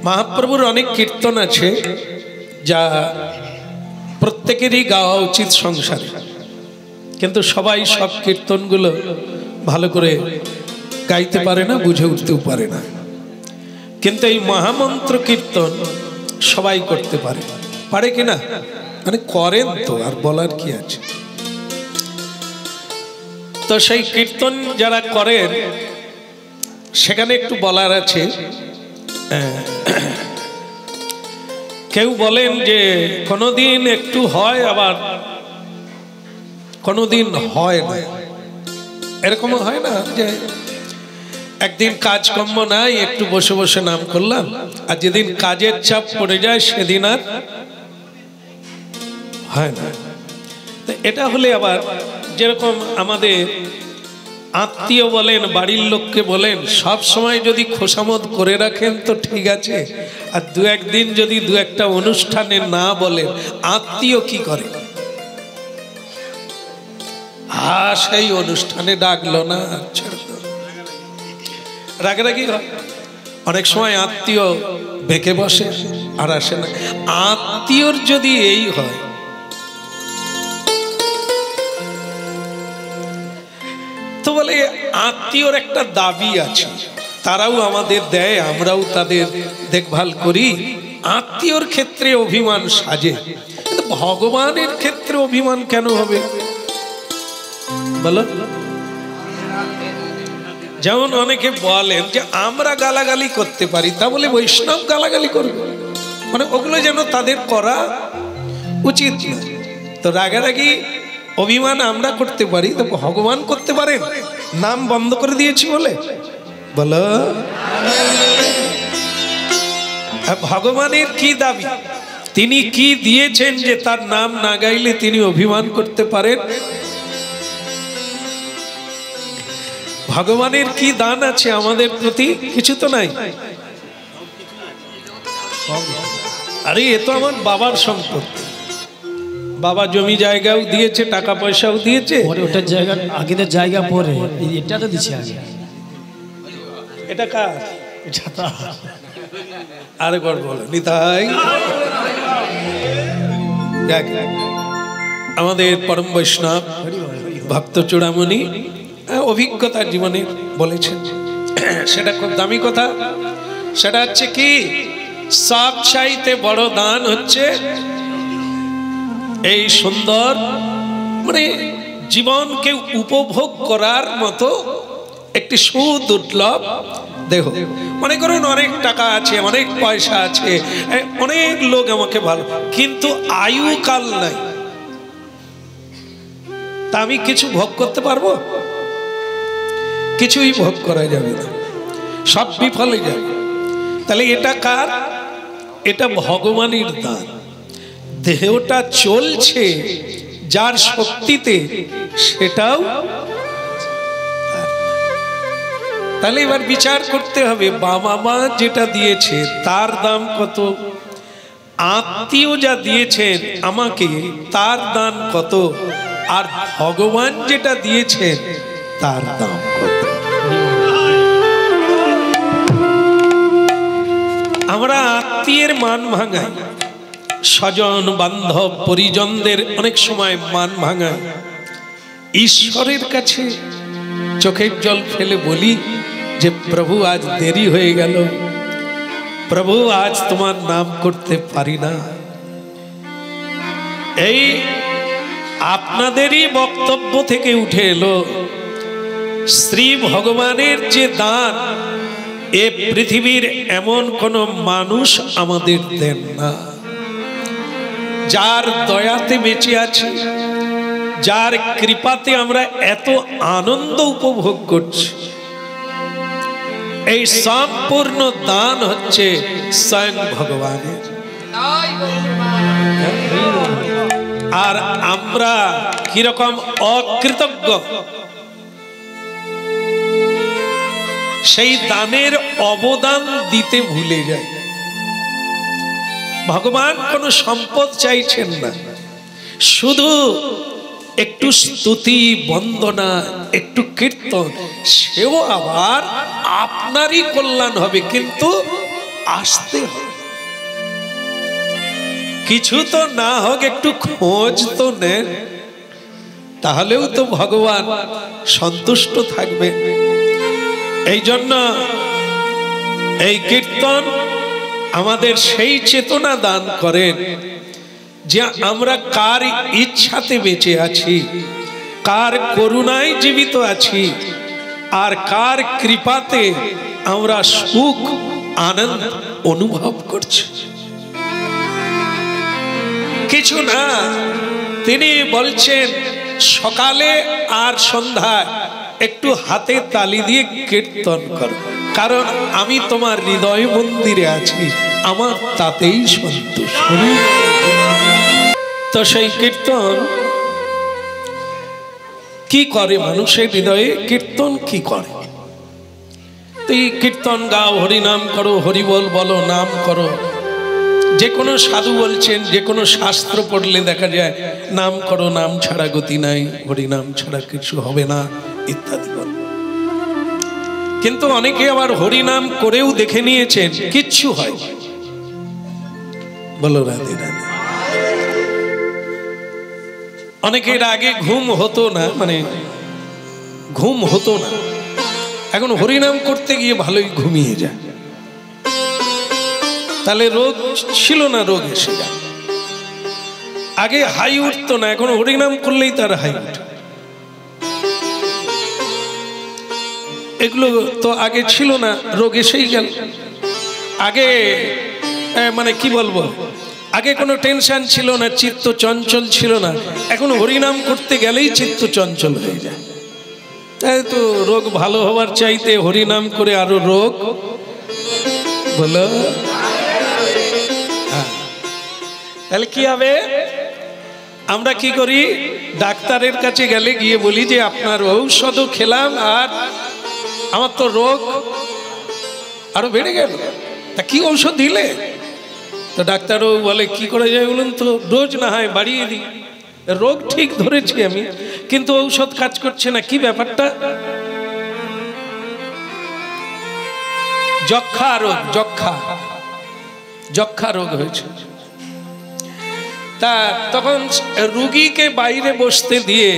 মহাপ্রভুর অনেক কীর্তন আছে যা প্রত্যেকেরই গাওয়া উচিত সংসারে, কিন্তু সবাই সব কীর্তনগুলো ভালো করে গাইতে পারে না, বুঝে উঠতেও পারে না। কিন্তু এই মহামন্ত্র কীর্তন সবাই করতে পারে, পারে কিনা? মানে করেন তো, আর বলার কি আছে। তো সেই কীর্তন যারা করেন সেখানে একটু বলার আছে। কেউ বলেন যে কোনোদিন একটু হয়, আবার কোনোদিন হয় না। এরকমও হয় না যে একদিন কাজকর্ম নাই, একটু বসে বসে নাম করলাম, আর যেদিন কাজের চাপ পড়ে যায় সেদিন আর হয় না। এটা হলে আবার যেরকম আমাদের আত্মীয় বলেন, বাড়ির লোককে বলেন, সব সময় যদি খোসামত করে রাখেন তো ঠিক আছে, আর দু একদিন যদি দু একটা অনুষ্ঠানে না বলেন, আত্মীয় কি করে? সেই অনুষ্ঠানে ডাকলো না, রাগারাগি হয়। অনেক সময় আত্মীয় বেঁকে বসে আর আসে না। আত্মীয়র যদি এই হয়, তো বলে আত্মীয়র একটা দাবি আছে, তারাও আমাদের দেয়, আমরাও তাদের দেখভাল করি। আত্মীয়র ক্ষেত্রে অভিমান সাজে, কিন্তু ভগবানের ক্ষেত্রে অভিমান কেন হবে বলো? যেমন অনেকে বলেন যে আমরা গালাগালি করতে পারি, তা বলে বৈষ্ণব গালাগালি করবে, মানে ওগুলো যেন তাদের করা উচিত না। তো রাগারাগি অভিমান আমরা করতে পারি, তো ভগবান করতে পারেন? নাম বন্ধ করে দিয়েছি বলে বলো। ভগবানের কি দাবি, তিনি কি দিয়েছেন যে তার নাম না গাইলে তিনি অভিমান করতে পারেন? ভগবানের কি দান আছে আমাদের প্রতি? কিছু তো নাই। আরে এ তো আমার বাবার সম্পত্তি, বাবা জমি জায়গাও দিয়েছে, টাকা পয়সাও দিয়েছে। ওটার জায়গা আগেদের জায়গা পরে এটা তো দিচ্ছে আগে। এটা কার? আরেকবার বলো নিতাই। আমাদের পরম বৈষ্ণব ভক্ত চূড়ামণি অভিজ্ঞতার জীবনে বলেছেন, সেটা খুব দামি কথা। সেটা হচ্ছে কি, সবচাইতে বড় দান হচ্ছে এই সুন্দর, মানে জীবনকে উপভোগ করার মতো একটি সুদুর্লভ দেহ। মনে করুন অনেক টাকা আছে, অনেক পয়সা আছে, অনেক লোক আমাকে ভালো, কিন্তু আয়ুকাল নাই, তা আমি কিছু ভোগ করতে পারবো? কিছুই ভোগ করা যাবে না, সব বিফলে যাবে। তাহলে এটা কার? এটা ভগবানের দান। দেহটা চলছে যার শক্তিতে, সেটাও। তাহলে এবার বিচার করতে হবে, বাবা মা যেটা দিয়েছে তার দাম কত, আত্মীয় যা দিয়েছেন আমাকে তার দাম কত, আর ভগবান যেটা দিয়েছেন তার দাম কত। আমরা আত্মীয়ের মান ভাঙাই, স্বজন বান্ধব পরিজনদের অনেক সময় মান ভাঙাই। ঈশ্বরের কাছে চোখের জল ফেলে বলি যে প্রভু আজ দেরি হয়ে গেল, প্রভু আজ তোমার নাম করতে পারি না। এই আপনাদেরই বক্তব্য থেকে উঠে এলো, শ্রী ভগবানের যে দান এ পৃথিবীর এমন কোন মানুষ আমাদের দেন না। যার দয়াতে বেঁচে আছি, যার কৃপাতে আমরা এত আনন্দ উপভোগ করছি, এই সম্পূর্ণ দান হচ্ছে স্বয়ং ভগবানের। আর আমরা কিরকম অকৃতজ্ঞ, সেই দানের অবদান দিতে ভুলে যাই। ভগবান কোনো সম্পদ চাইছেন না, শুধু একটু স্তুতি বন্দনা, একটু কীর্তন, সেও আবার আপনারই কল্যাণ হবে, কিন্তু আসতে হবে। কিছু তো না হোক একটু খোঁজ তো নেন, তাহলেও তো ভগবান সন্তুষ্ট থাকবে। এই জন্য এই কীর্তন আমাদের সেই চেতনা দান করেন যে আমরা কার ইচ্ছাতে বেঁচে আছি, কার করুণায় জীবিত আছি, আর কার কৃপাতে আমরা সুখ আনন্দ অনুভব করছি। কিছু না, তিনি বলছেন সকালে আর সন্ধ্যায় একটু হাতে তালি দিয়ে কীর্তন কর, কারণ আমি তোমার হৃদয় মন্দিরে আছি, আমার তাতেই সন্তুষ্ট। তো সেই কীর্তন কি করে মানুষের হৃদয়ে? কীর্তন কি করে? এই কীর্তন গাও, হরিনাম করো, হরিবল বলো, নাম করো। যে কোনো সাধু বলছেন, যে কোনো শাস্ত্র পড়লে দেখা যায় নাম করো, নাম ছাড়া গতি নাই, হরিনাম ছাড়া কিছু হবে না ইত্যাদি বল। কিন্তু অনেকে আবার হরিনাম করেও দেখে নিয়েছেন কিচ্ছু হয়। বলো রাধে রাধে। অনেকের আগে ঘুম হতো না, মানে ঘুম হতো না, এখন হরিনাম করতে গিয়ে ভালোই ঘুমিয়ে যায়। তাহলে রোগ ছিল না, রোগ এসে যায়। আগে হাই উঠতো না, এখন হরিনাম করলেই তার হাই উঠে। এগুলো তো আগে ছিল না, রোগ এসেই গেল। আগে মানে কি বলবো, আগে কোনো টেনশন ছিল না, চিত্ত চঞ্চল ছিল না, এখন হরিনাম করতে গেলেই চিত্ত চঞ্চল হয়ে যায়। তাই তো রোগ ভালো হওয়ার চাইতে হরিনাম করে আরো রোগ বলো। তাহলে কি হবে? আমরা কি করি? ডাক্তারের কাছে গেলে গিয়ে বলি যে আপনার ঔষধও খেলাম আর আমার তো রোগ আরো বেড়ে গেল, তা কি ঔষধ দিলে? তো ডাক্তারও বলে কি করা যায় বলুন তো, ডোজ না হয় বাড়িয়ে দিই। রোগ ঠিক ধরেছি আমি, কিন্তু ঔষধ কাজ করছে না। কি ব্যাপারটা? যক্ষা রোগ, যক্ষা রোগ হয়েছে। তা তখন রুগীকে বাইরে বসতে দিয়ে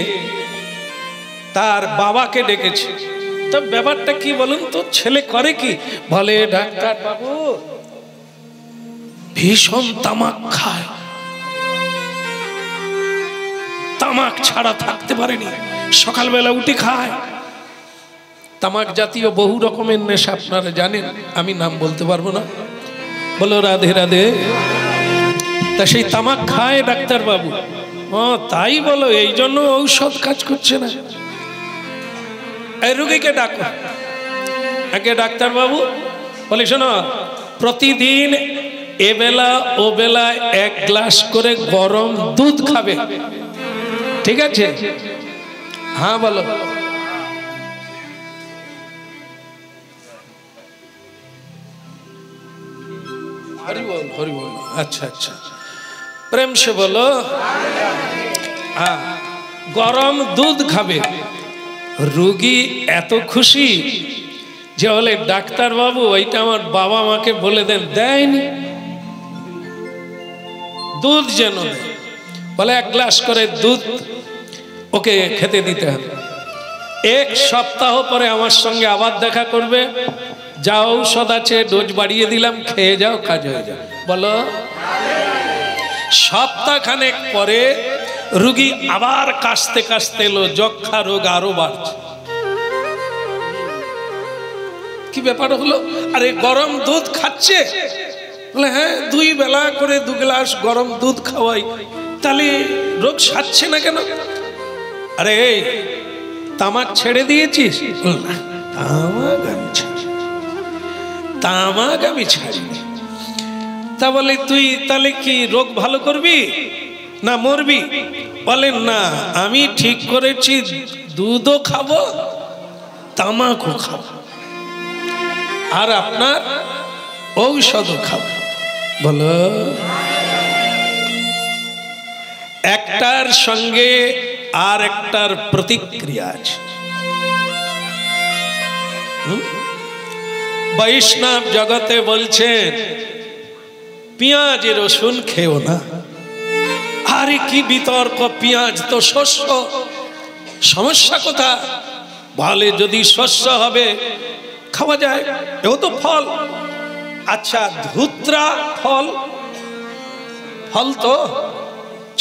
তার বাবাকে ডেকেছে। তো ব্যাপারটা কি বলুন তো? ছেলে করে কি? বলে ডাক্তার বাবু ভীষণ তামাক খায়, তামাক ছাড়া থাকতে পারেনি, সকালবেলা উঠে খায়। তামাক জাতীয় বহু রকমের নেশা আপনারা জানেন, আমি নাম বলতে পারবো না। বলো রাধে রাধে। তা সেই তামাক খায় ডাক্তার বাবু। ও তাই বলো, এই জন্য ঔষধ কাজ করছে না। এই রুগীকে ডাকো। আগে ডাক্তার বাবু বলে শোনো, প্রতিদিন এ বেলা ও বেলা 1 গ্লাস করে গরম দুধ খাবে, ঠিক আছে? হ্যাঁ বলো। হরি বল, হরি বল। আচ্ছা আচ্ছা, প্রেম সে বলো। হ্যাঁ, গরম দুধ খাবে। রোগী এত খুশি যে বলে ডাক্তার বাবু ওইটা আমার বাবা মাকে বলে দেন, দেয়নি। দুধ যেন বলে 1 গ্লাস করে দুধ ওকে খেতে দিতে হবে। 1 সপ্তাহ পরে আমার সঙ্গে আবার দেখা করবে, যা ঔষধ আছে ডোজ বাড়িয়ে দিলাম, খেয়ে যাও, কাজ হয়ে যাও। বলো। সপ্তাহখানেক পরে রুগী আবার কাশতে কাশতে এলো, যক্ষা রোগ আরো বাড়ছে। কি ব্যাপার হলো? আরে গরম দুধ খাচ্ছে। বলে হ্যাঁ, 2 বেলা করে 2 গ্লাস গরম দুধ খাওয়াই, তাহলে রোগ সারছে না কেন? আরে তামাক ছেড়ে দিয়েছিস? না, তামাক আমি ছাড়িনি। তা বলে তুই তাহলে কি রোগ ভালো করবি না মরবি? বলেন না, আমি ঠিক করেছি দুধও খাবো, তামাকও খাবো, আর আপনার ঔষধও খাবো। বলো। একটার সঙ্গে আর একটার প্রতিক্রিয়া আছে। বৈষ্ণব জগতে বলছেন পেঁয়াজ রসুন খেও না। আরে কি বিতর্ক, পেঁয়াজ তো শস্য, সমস্যা কোথা? বলে যদি শস্য হবে খাওয়া যায়, এও তো ফল। আচ্ছা ধুত্রা ফল, ফল তো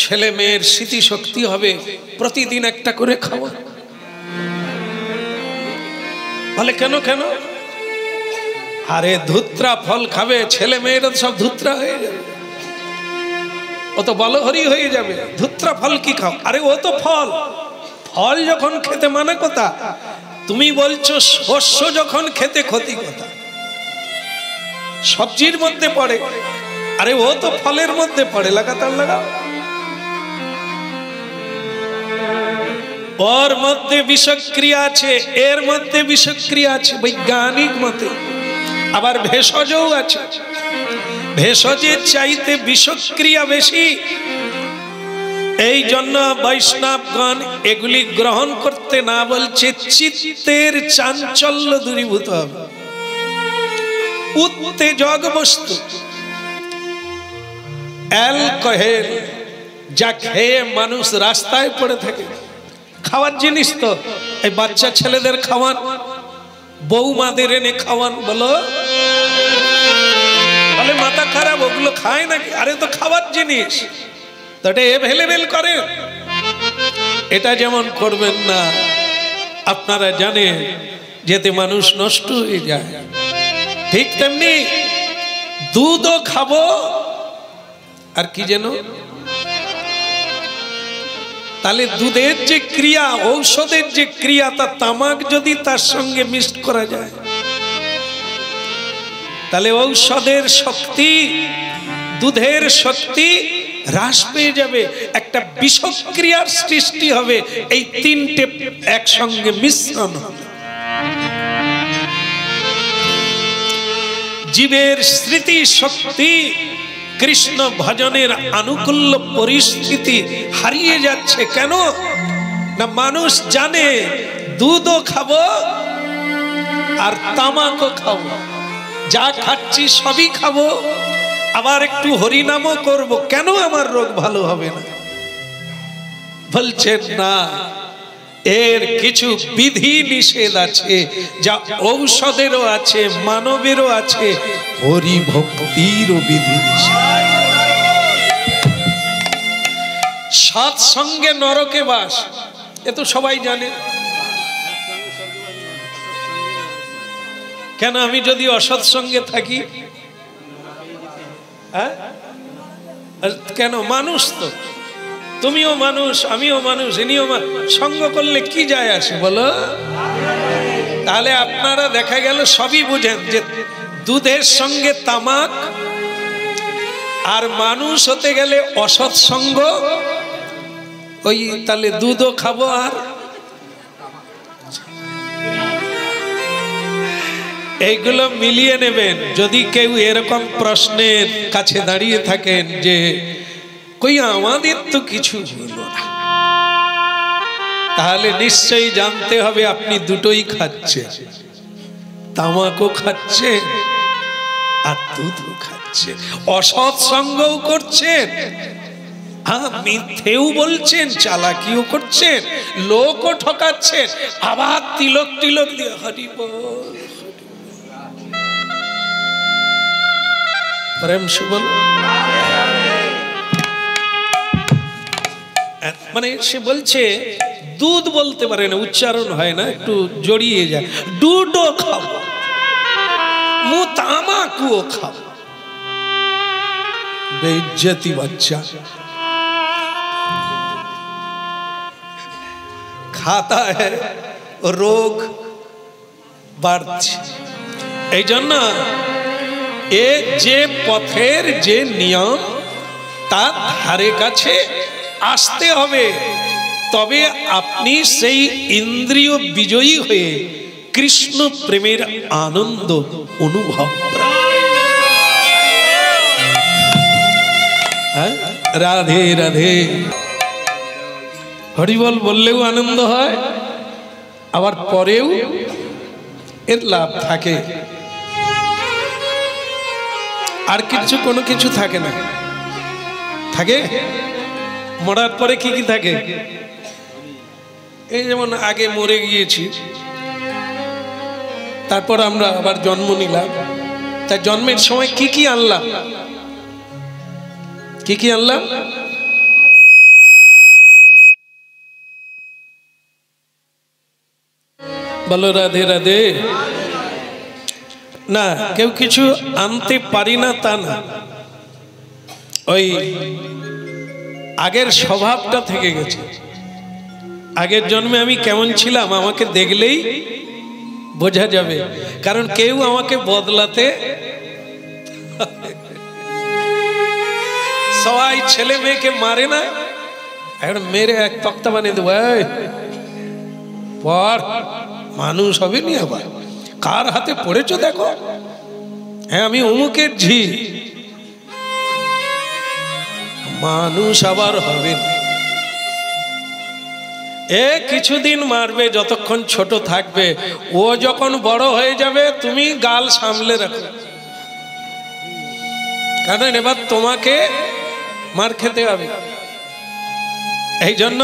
ছেলে মেয়ের স্মৃতিশক্তি হবে, প্রতিদিন একটা করে খাওয়া। বলে কেন কেন? আরে ধুত্রা ফল খাবে, ছেলে মেয়েরা সব ধুত্রা হয়ে যাবে, ও তো বলহরি হয়ে যাবে। ধুত্রা ফল কি খাও? আরে ও তো ফল, ফল যখন খেতে মানে কথা। তুমি বলছো শস্য যখন খেতে ক্ষতি কথা, সবজির মধ্যে পড়ে, আরে ও তো ফলের মধ্যে পড়ে, লাগাতার লাগাও। ওর মধ্যে বিষক্রিয়া আছে, এর মধ্যে বিষক্রিয়া আছে বৈজ্ঞানিক মতে, আবার ভেষজও আছে। ভেষজের চাইতে বিষক্রিয়া বেশি। এই জন্য বৈষ্ণবগণ এগুলি গ্রহণ করতে না বলছে, চিত্তের চাঞ্চল্য দূরীভূত হবে। উত্তেজক বস্তু অ্যালকোহল যা খেয়ে মানুষ রাস্তায় পড়ে থাকে, খাওয়ার জিনিস তো। এই বাচ্চা ছেলেদের খাওয়ান, বৌমাদের এনে খাওয়ান, বলো বলে মাথা খারাপ, ওগুলো খায় নাকি? আরে তো খাওয়ার জিনিস, তো এটা এভেলেবেল করেন। এটা যেমন করবেন না, আপনারা জানেন যেতে মানুষ নষ্ট হয়ে যায়, ঠিক তেমনি দুধও খাবো। আর কি যেন, তাহলে দুধের যে ক্রিয়া, ঔষধের যে ক্রিয়া, তা তামাক যদি তার সঙ্গে মিক্সড করা যায়, তাহলে ঔষধের শক্তি, দুধের শক্তি হ্রাস পেয়ে যাবে, একটা বিষক্রিয়ার সৃষ্টি হবে। এই তিনটে একসঙ্গে মিশ্রণ হবে। জীবের স্মৃতি শক্তি, কৃষ্ণ ভজনের আনুকূল্য পরিস্থিতি হারিয়ে যাচ্ছে। কেন না, মানুষ জানে দুধও খাবো আর তামাকও খাবো, যা খাচ্ছি সবই খাবো, আবার একটু হরিনামও করব, কেন আমার রোগ ভালো হবে না? বলছেন না, এর কিছু বিধি নিষেধ আছে, যা ঔষধেরও আছে, মানবেরও আছে, হরি ভক্তিরও বিধি নিষেধ। সৎসঙ্গে নরকে বাস, এ তো সবাই জানে। কেন আমি যদি অসৎ সঙ্গে থাকি, কেন? মানুষ তো, তুমিও মানুষ, আমিও মানুষ, ইনিও সঙ্গ করলে কি যায় আসে বলো? তাহলে আপনারা দেখা গেল সবই বুঝেন যে দুধের সঙ্গে তামাক, আর মানুষ হতে গেলে অসৎ সঙ্গ, ওই তাহলে দুধও খাবো। আর এইগুলো মিলিয়ে নেবেন। যদি কেউ এরকম প্রশ্নের কাছে দাঁড়িয়ে থাকেন যে কই আমাদের তো কিছু হলো না, তাহলে নিশ্চয়ই জানতে হবে আপনি দুটোই খাচ্ছেন, তামাকও খাচ্ছেন আর দুধও খাচ্ছেন, অসৎ সঙ্গও করছেন, মিথ্যেও বলছেন, চালাকিও করছেন, লোকও ঠকাচ্ছেন, আবার তিলক তিলক দিয়ে হরি বল প্রেম সুবল। মানে সে বলছে দুধ বলতে পারে না, উচ্চারণ হয় না, একটু জড়িয়ে যায়। দুধও খাও, তামাকুও খাও, বেইজ্জতি বাচ্চা খাতা है, রোগ বাড়ছে। এই জন্য এ যে পথের যে নিয়ম, তার ধারে কাছে আসতে হবে, তবে আপনি সেই ইন্দ্রিয় বিজয়ী হয়ে কৃষ্ণ প্রেমের আনন্দ অনুভব। রাধে রাধে। হরিবল বললেও আনন্দ হয়, আবার পরেও এর লাভ থাকে। আর কিছু কোনো কিছু থাকে না। থাকে মরার পরে কি কি থাকে? এই যেমন আগে মরে গিয়েছি, তারপর আমরা আবার জন্ম নিলাম, তাই জন্মের সময় কি কি আনলাম? কি কি আনলাম? বলো রাধে রাধে। না, কেউ কিছু আনতে পারি না তা না, ওই আগের স্বভাবটা থেকে গেছে। আগের জন্মে আমি কেমন ছিলাম আমাকে দেখলেই বোঝা যাবে, কারণ কেউ আমাকে বদলাতে, সবাই ছেলে মেয়েকে মারে না, এখন মেরে এক তক্তা বানিয়ে দেবো, পর মানুষ হবে নি, আবার কার হাতে পড়েছো দেখো, হ্যাঁ আমি অমুকের ঝি, মানুষ আবার হবে না। কিছুদিন মারবে যতক্ষণ ছোট থাকবে, ও যখন বড় হয়ে যাবে তুমি গাল সামলে রাখো, কারণ এবার তোমাকে মার খেতে হবে। এই জন্য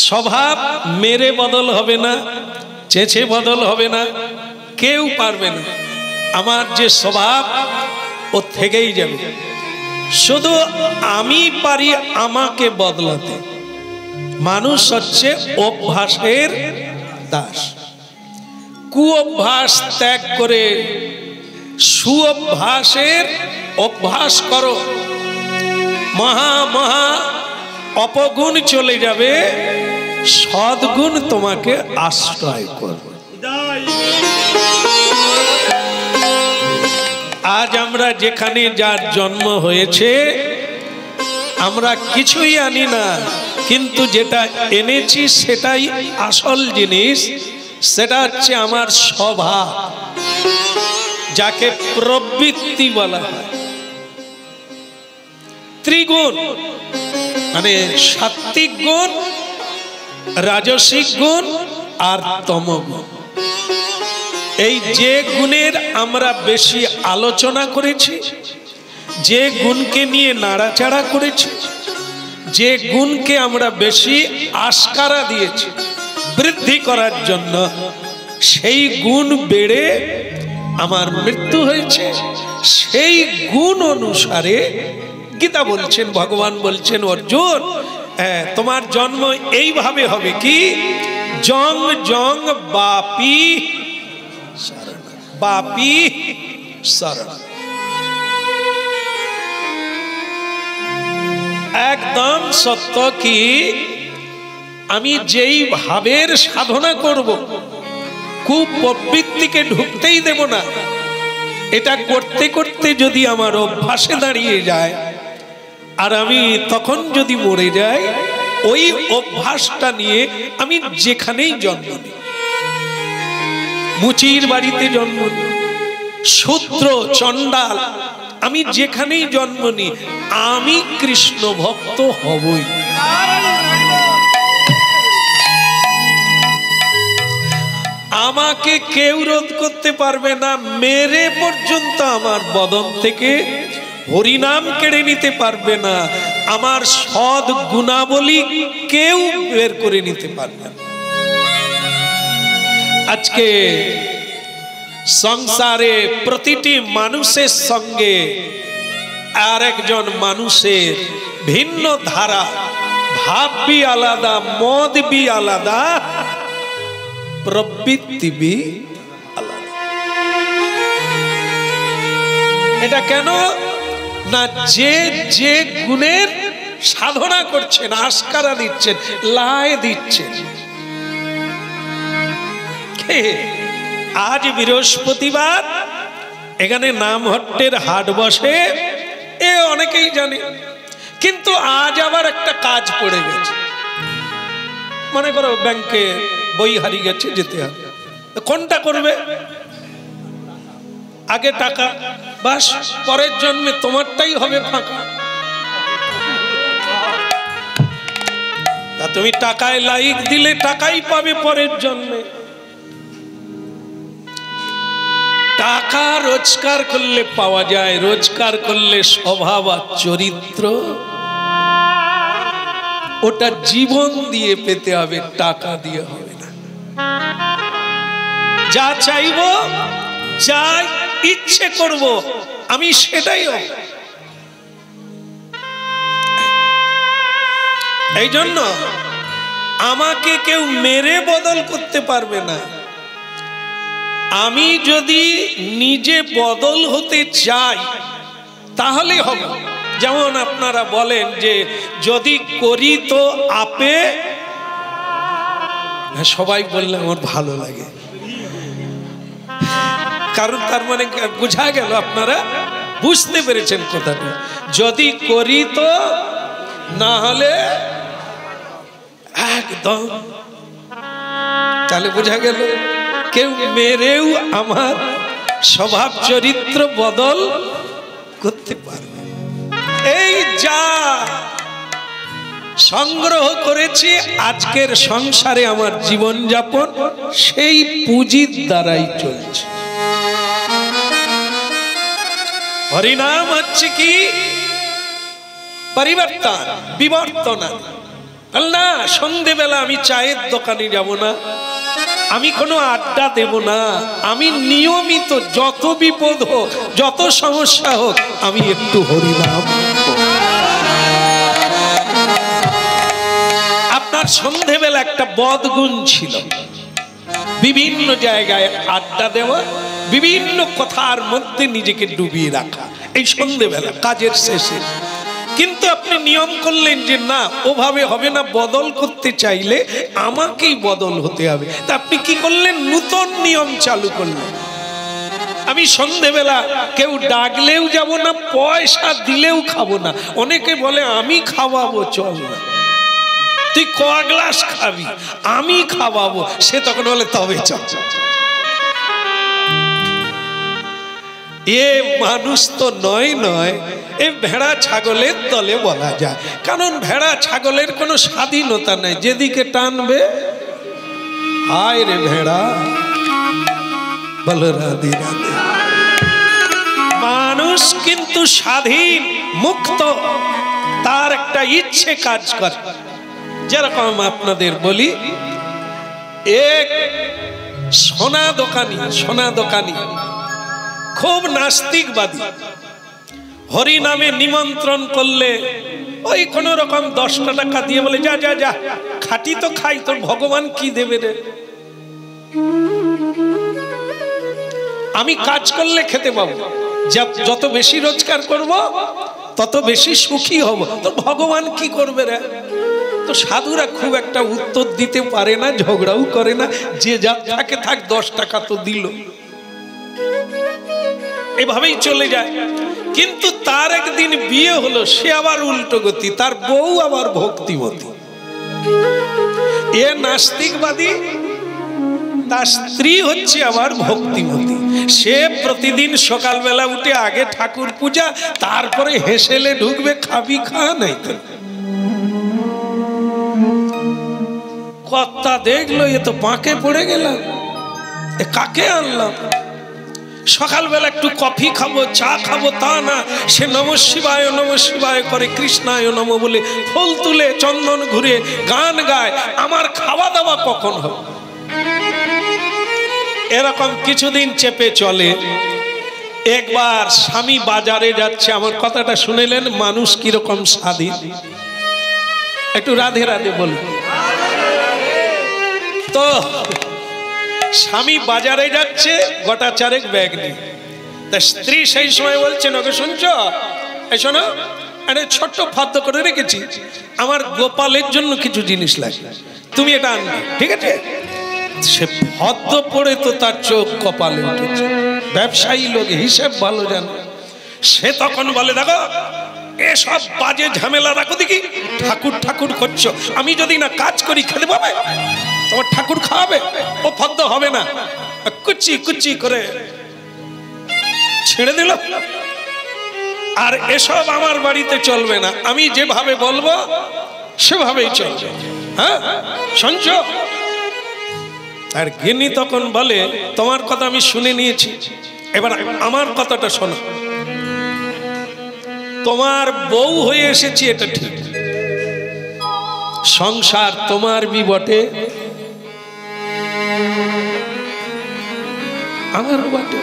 স্বভাব মেরে বদল হবে না, চেঁচে বদল হবে না, কেউ পারবে না। আমার যে স্বভাব ও থেকেই যাবে, শুধু আমি পারি আমাকে বদলাতে। মানুষ হচ্ছে অভ্যাসের দাস। কুঅভ্যাস ত্যাগ করে সুঅভ্যাসের অভ্যাস করো, মহা মহা অপগুণ চলে যাবে, সদ্গুণ তোমাকে আশ্রয় করবে। আজ আমরা যেখানে যার জন্ম হয়েছে, আমরা কিছুই আনি না, কিন্তু যেটা এনেছি সেটাই আসল জিনিস। সেটা হচ্ছে আমার স্বভাব, যাকে প্রবৃত্তি বলা হয়। ত্রিগুণ মানে সাত্ত্বিক গুণ, রাজসিক গুণ আর তমগুণ। এই যে গুণের আমরা বেশি আলোচনা করেছি, যে গুণকে নিয়ে নাড়াচাড়া করেছি, যে গুণকে আমরা বেশি আস্কারা দিয়েছি বৃদ্ধি করার জন্য, সেই গুণ বেড়ে আমার মৃত্যু হয়েছে। সেই গুণ অনুসারে গীতা বলছেন, ভগবান বলছেন, অর্জুন তোমার জন্ম এইভাবে হবে, কি জং জং বাপি বাপি শরণ। একদম সত্য কি আমি যেই ভাবের সাধনা করব, কুপ্রবৃত্তিকে ঢুকতেই দেব না। এটা করতে করতে যদি আমার অভ্যাসে দাঁড়িয়ে যায়, আর আমি তখন যদি মরে যাই, ওই অভ্যাসটা নিয়ে আমি যেখানেই জন্ম নিই, মুচির বাড়িতে জন্ম নিই, শূদ্র চণ্ডাল, আমি যেখানেই জন্ম নিই, আমি কৃষ্ণ ভক্ত হবই। আমাকে কেউ রোধ করতে পারবে না, মেরে পর্যন্ত আমার বদন থেকে হরিনাম কেড়ে নিতে পারবে না, আমার সৎ গুণাবলী কেউ বের করে নিতে পারবে না। আজকে সংসারে প্রতিটি মানুষের সঙ্গে আর একজন মানুষের ভিন্ন ধারা, ভাব বি আলাদা, মদ বি আলাদা, প্রবৃত্তি বি আলাদা। এটা কেন না, যে যে গুণের সাধনা করছেন, আস্কারা দিচ্ছেন, লায় দিচ্ছেন। আজ বৃহস্পতিবার, এখানে নামহট্টের হাট বসে, এ অনেকেই জানে, কিন্তু আজ আবার একটা কাজ পড়ে গেছে। মনে করো ব্যাংকে বই হারিয়ে গেছে, যেতে হবে, কোনটা করবে? আগে টাকা, বাস পরের জন্মে তোমারটাই হবে ফাঁকা। তা তুমি টাকায় লাইক দিলে টাকাই পাবে পরের জন্মে। টাকা রোজগার করলে পাওয়া যায়, রোজগার করলে স্বভাব আর চরিত্র ওটা জীবন দিয়ে পেতে হবে, টাকা দিয়ে হবে না। যা চাইব, যা ইচ্ছে করব আমি সেটাই হবে। এই জন্য আমাকে কেউ মেরে বদল করতে পারবে না। আমি যদি নিজে বদল হতে চাই তাহলে হবে। যেমন আপনারা বলেন যে যদি করি তো আপে, সবাই বললে আমার ভালো লাগে, কারণ তার মানে বোঝা গেল, আপনারা বুঝতে পেরেছেন কথাটা। যদি করি তো, না হলে একদম। তাহলে বোঝা গেল কেউ মেরেও আমার স্বভাব চরিত্র বদল করতে পারবে। এই যা সংগ্রহ করেছি আজকের সংসারে আমার জীবন যাপন সেই পুঁজির দ্বারাই চলছে। হরিনাম হচ্ছে কি পরিবর্তন, বিবর্তন। না, সন্ধেবেলা আমি চায়ের দোকানে যাব না, আমি কোনো আড্ডা দেব না, আমি নিয়মিত যত বিপদ হোক, যত সমস্যা হোক, আমি একটু হরিনাম। আপনার সন্ধেবেলা একটা বদগুণ ছিল, বিভিন্ন জায়গায় আড্ডা দেওয়া, বিভিন্ন কথার মধ্যে নিজেকে ডুবিয়ে রাখা, এই সন্ধেবেলা কাজের শেষে। কিন্তু আপনি নিয়ম করলেন যে না, ওভাবে হবে না, বদল করতে চাইলে আমাকেই বদল হতে হবে। তা আপনি কি করলেন? নূতন নিয়ম চালু করলেন। আমি সন্ধেবেলা কেউ ডাকলেও যাব না, পয়সা দিলেও খাবো না। অনেকে বলে আমি খাওয়াবো, চল না, তুই ক গ্লাস খাবি, আমি খাওয়াবো। সে তখন বলে তবে চল। এ মানুষ তো নয়, এ ভেড়া ছাগলের দলে বলা যায়। কারণ ভেড়া ছাগলের কোনো স্বাধীনতা নাই, যেদিকে টানবে। হায় রে ভেড়া, বলো রাধে রাধে। মানুষ কিন্তু স্বাধীন, মুক্ত, তার একটা ইচ্ছে কাজ করে। যেরকম আপনাদের বলি, এক সোনা দোকানি খুব নাস্তিকবাদী, হরি নামে নিমন্ত্রণ করলে ওই কোন রকম 10 টাকা দিয়ে বলে যা যা যা, খাটি তো খাই, তোর ভগবান কি দেবে রে? আমি কাজ করলে খেতে পাবো, যত বেশি রোজগার করব তত বেশি সুখী হব, তো ভগবান কি করবে রে? তো সাধুরা খুব একটা উত্তর দিতে পারে না, ঝগড়াও করে না, যে যা থাকে থাক, 10 টাকা তো দিল, এভাবেই চলে যায়। কিন্তু তার একদিন বিয়ে হলো, সে আবার উল্টো গতি, তার বউ আবার ভক্তিমতী। এ নাস্তিকবাদী, তার স্ত্রী হচ্ছে আবার ভক্তিমতী। সে প্রতিদিন সকালবেলা উঠে আগে ঠাকুর পূজা, তারপরে হেসেলে ঢুকবে, খাবি খা, নাই তো। কর্তা দেখলো এ তো পাকে পড়ে গেলাম, এ কাকে আনলাম? সকালবেলা একটু কফি খাবো, চা খাবো তা না, সে নমঃ শিবায় করে, কৃষ্ণায় নমঃ বলে ফুল তুলে, চন্দন ঘুরে, গান গায়। আমার খাওয়া দাওয়া কখন হবে? এরকম কিছুদিন চেপে চলে। একবার স্বামী বাজারে যাচ্ছে, আমার কথাটা শুনেলেন, মানুষ কিরকম স্বাধীন, একটু রাধে রাধে বল। তো স্বামী বাজারে যাচ্ছে, গোটা 4 ব্যাগ নিয়ে। তা স্ত্রী সেই সময় বলছেন, ওকে শুনছো, এই শোনো, আরে ছোট্ট ফাদ্য করে রেখেছি, আমার গোপালের জন্য কিছু জিনিস লাগে, তুমি এটা আনবে, ঠিক আছে? সে ফদ্দ পড়ে তো তার চোখ কপালে উঠেছে। ব্যবসায়ী লোক, হিসেব ভালো জানে। সে তখন বলে, দেখো এসব বাজে ঝামেলা রাখো দেখি, ঠাকুর করছো, আমি যদি না কাজ করি খেতে পাবে? তোমার ঠাকুর খাওয়াবে? ও ফদ্দ হবে না। কুচি করে ছেড়ে দিল। আর এসব আমার বাড়িতে চলবে না, আমি যেভাবে বলবো সেভাবেই চলবে। হ্যাঁ শুনছো? আর গিন্নি তখন বলে, তোমার কথা আমি শুনে নিয়েছি, এবার আমার কথাটা শোনো, তোমার বউ হয়ে এসেছি এটা ঠিক, সংসার তোমার বি বটে, আমার বটে,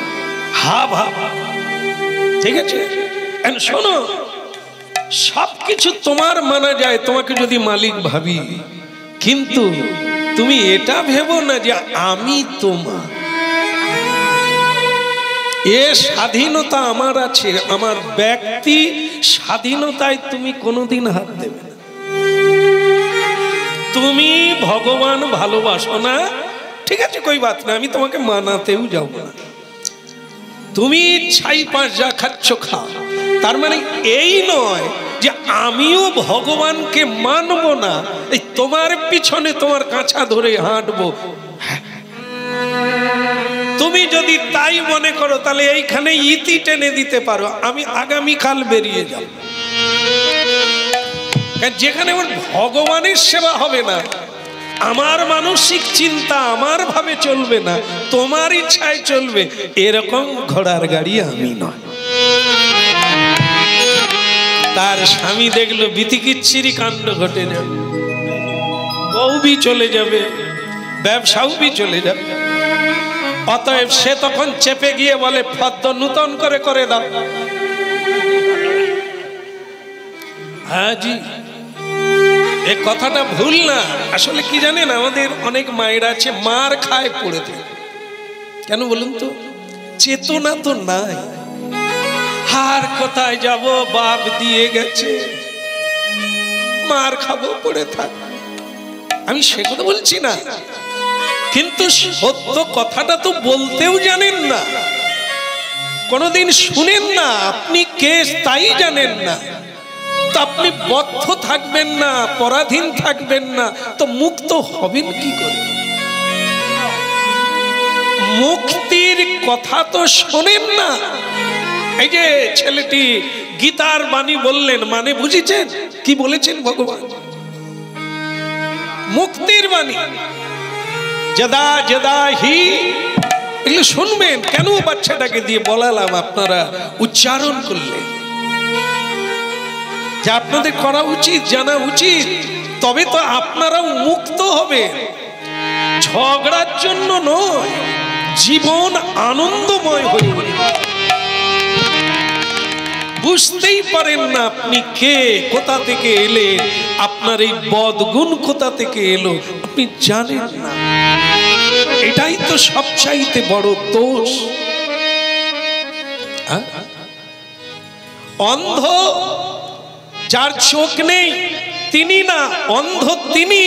হা ভাব, ঠিক আছে? শোনো, সবকিছু তোমার মানা যায় তোমাকে যদি মালিক ভাবি, কিন্তু তুমি এটা ভেবো না যে আমি তোমার। এ স্বাধীনতা আমার আছে, আমার ব্যক্তি স্বাধীনতায় তুমি কোনোদিন হাত দেবে না। তুমি ভগবান ভালোবাসো না, ঠিক আছে, কই বাত না, আমি তোমাকে মানাতেও যাব না। তুমি ছাই পাঁচ যা খাচ্ছ খাও, তার মানে এই নয় যে আমিও ভগবানকে মানব না, এই তোমার পিছনে তোমার কাঁচা ধরে হাঁটবো। তুমি যদি তাই মনে করো তাহলে এইখানে ইতি টেনে দিতে পারো, আমি আগামীকাল বেরিয়ে যাব। যেখানে আমার ভগবানের সেবা হবে না, আমার মানসিক চিন্তা আমার ভাবে চলবে না, তোমার ইচ্ছায় চলবে, এরকম ঘোড়ার গাড়ি আমি নয়। তার স্বামী দেখলো বিতিকিচ্ছিরি কাণ্ড ঘটে যাবে, বউ বি চলে যাবে, ব্যবসাও বি চলে যাবে, অতএব সে তখন চেপে গিয়ে বলে ফদ্দ নূতন করে করে দাও। হ্যাঁ জি, এই কথাটা ভুল না। আসলে কি জানেন, আমাদের অনেক মায়েরা আছে মার খায় পড়ে থাকে। কেন বলুন তো? চেতনা তো নাই। হার কোথায় যাব, বাপ দিয়ে গেছে, মার খাবো পড়ে থাক। আমি সে কথা বলছি না, কিন্তু সত্য কথাটা তো বলতেও জানেন না, কোনদিন শুনেন না, আপনি কে তাই জানেন না, তো আপনি বদ্ধ থাকবেন না, পরাধীন থাকবেন না, তো মুক্ত হবেন কি করে? মুক্তির কথা তো শোনেন না। এই যে ছেলেটি গীতার বাণী বললেন, মানে বুঝেছেন কি বলেছেন ভগবান? মুক্তির বাণী, যদা যদা হি, এগুলো শুনবেন। কেন বাচ্চাটাকে দিয়ে বলালাম, আপনারা উচ্চারণ করলেন, যে আপনাদের করা উচিত, জানা উচিত, তবে তো আপনারাও মুক্ত হবে। ঝগড়ার জন্য নয়, জীবন আনন্দময় হয়ে উঠবে। বুঝতেই পারেন না আপনি কে, কোথা থেকে এলেন, আপনার এই বদগুণ কোথা থেকে এলো আপনি জানেন না। এটাই তো সবচাইতে বড় দোষ। অন্ধ যার চোখ নেই তিনি না, অন্ধ তিনি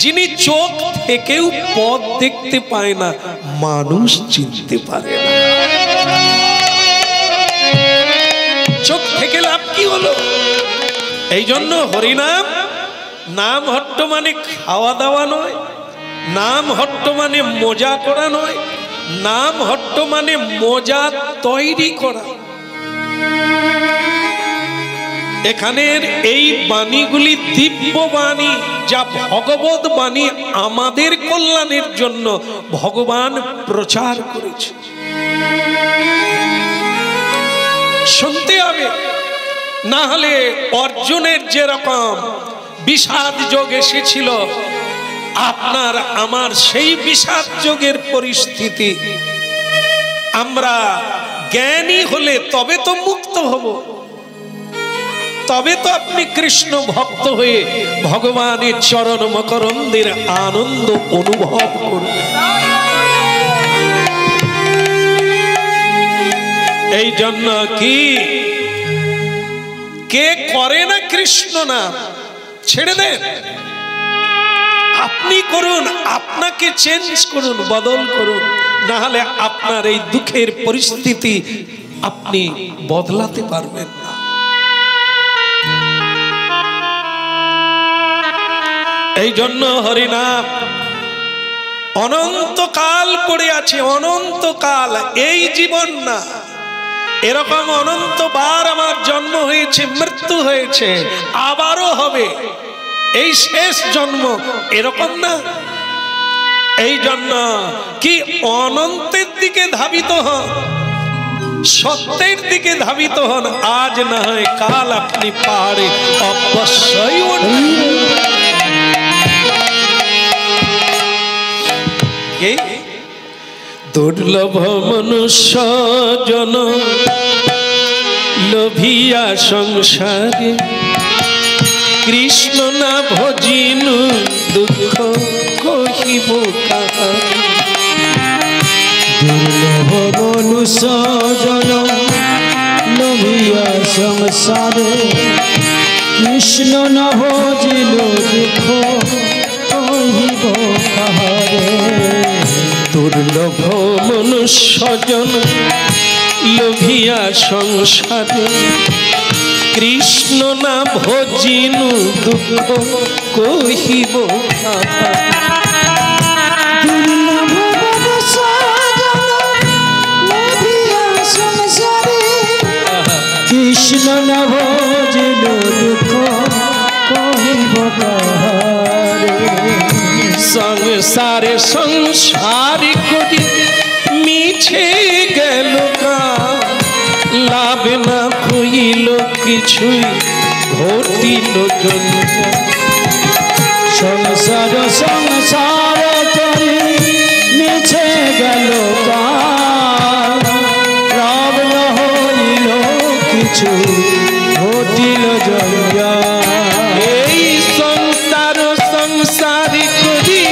যিনি চোখ থেকেও পথ দেখতে পায় না, মানুষ চিনতে পারে না। চোখ থেকে লাভ কি হলো? এই জন্য হরিনাম, নাম হট্ট মানে খাওয়া দাওয়া নয়, নাম হট্ট মানে মজা করা নয়, নাম হট্ট মানে মজা তৈরি করা। এখানের এই বাণীগুলি দিব্য বাণী, যা ভগবত বাণী, আমাদের কল্যাণের জন্য ভগবান প্রচার করেছে। শুনতে হবে, না হলে অর্জুনের যেরকম বিষাদ যোগ এসেছিল, আপনার আমার সেই বিষাদ যোগের পরিস্থিতি। আমরা জ্ঞানী হলে তবে তো মুক্ত হব, তবে তো আপনি কৃষ্ণ ভক্ত হয়ে ভগবানের চরণ মকরন্দের আনন্দ অনুভব করবেন। এই জন্য কি কে করে না কৃষ্ণ নাম, ছেড়ে দেন, আপনি করুন, আপনাকে চেঞ্জ করুন, বদল করুন, না হলে আপনার এই দুঃখের পরিস্থিতি আপনি বদলাতে পারবেন না। এই জন্য হরিনাম অনন্তকাল পড়ে আছে, অনন্তকাল, এই জীবন না, এরকম অনন্তবার আমার জন্ম হয়েছে, মৃত্যু হয়েছে, আবারও হবে, এই শেষ জন্ম, এরকম না। এই জন্য কি অনন্তের দিকে ধাবিত হন, সত্যের দিকে ধাবিত হন, আজ না হয় কাল আপনি পাহাড়ে অবশ্যই উঠবেন। দুর্লভ মনুষ্য জন লোভিয়া সংসারে, কৃষ্ণ না ভজিনু দুঃখ কহিব কাহারে। দুর্লভ মনুষ্য জন লোভিয়া সংসারে, কৃষ্ণ না ভজিল দুঃখ কহিব কাহারে। দুর্লভ মনুষ্য জন লোভিয়া সংসারে, কৃষ্ণ না ভজিনু দুঃখ কহিব কাহারে। কৃষ্ণ না ভজিল দুঃখ কহিব কাহারে। সংসারে সংসারি করি মিছে গেল কাল, লাভ না হইল কিছুই ঘটিল জঞ্জাল। সংসার সংসার করি মিছে গেল কাল, লাভ না হইল কিছু ঘটিল জঞ্জাল। এই সংসার সংসারি করি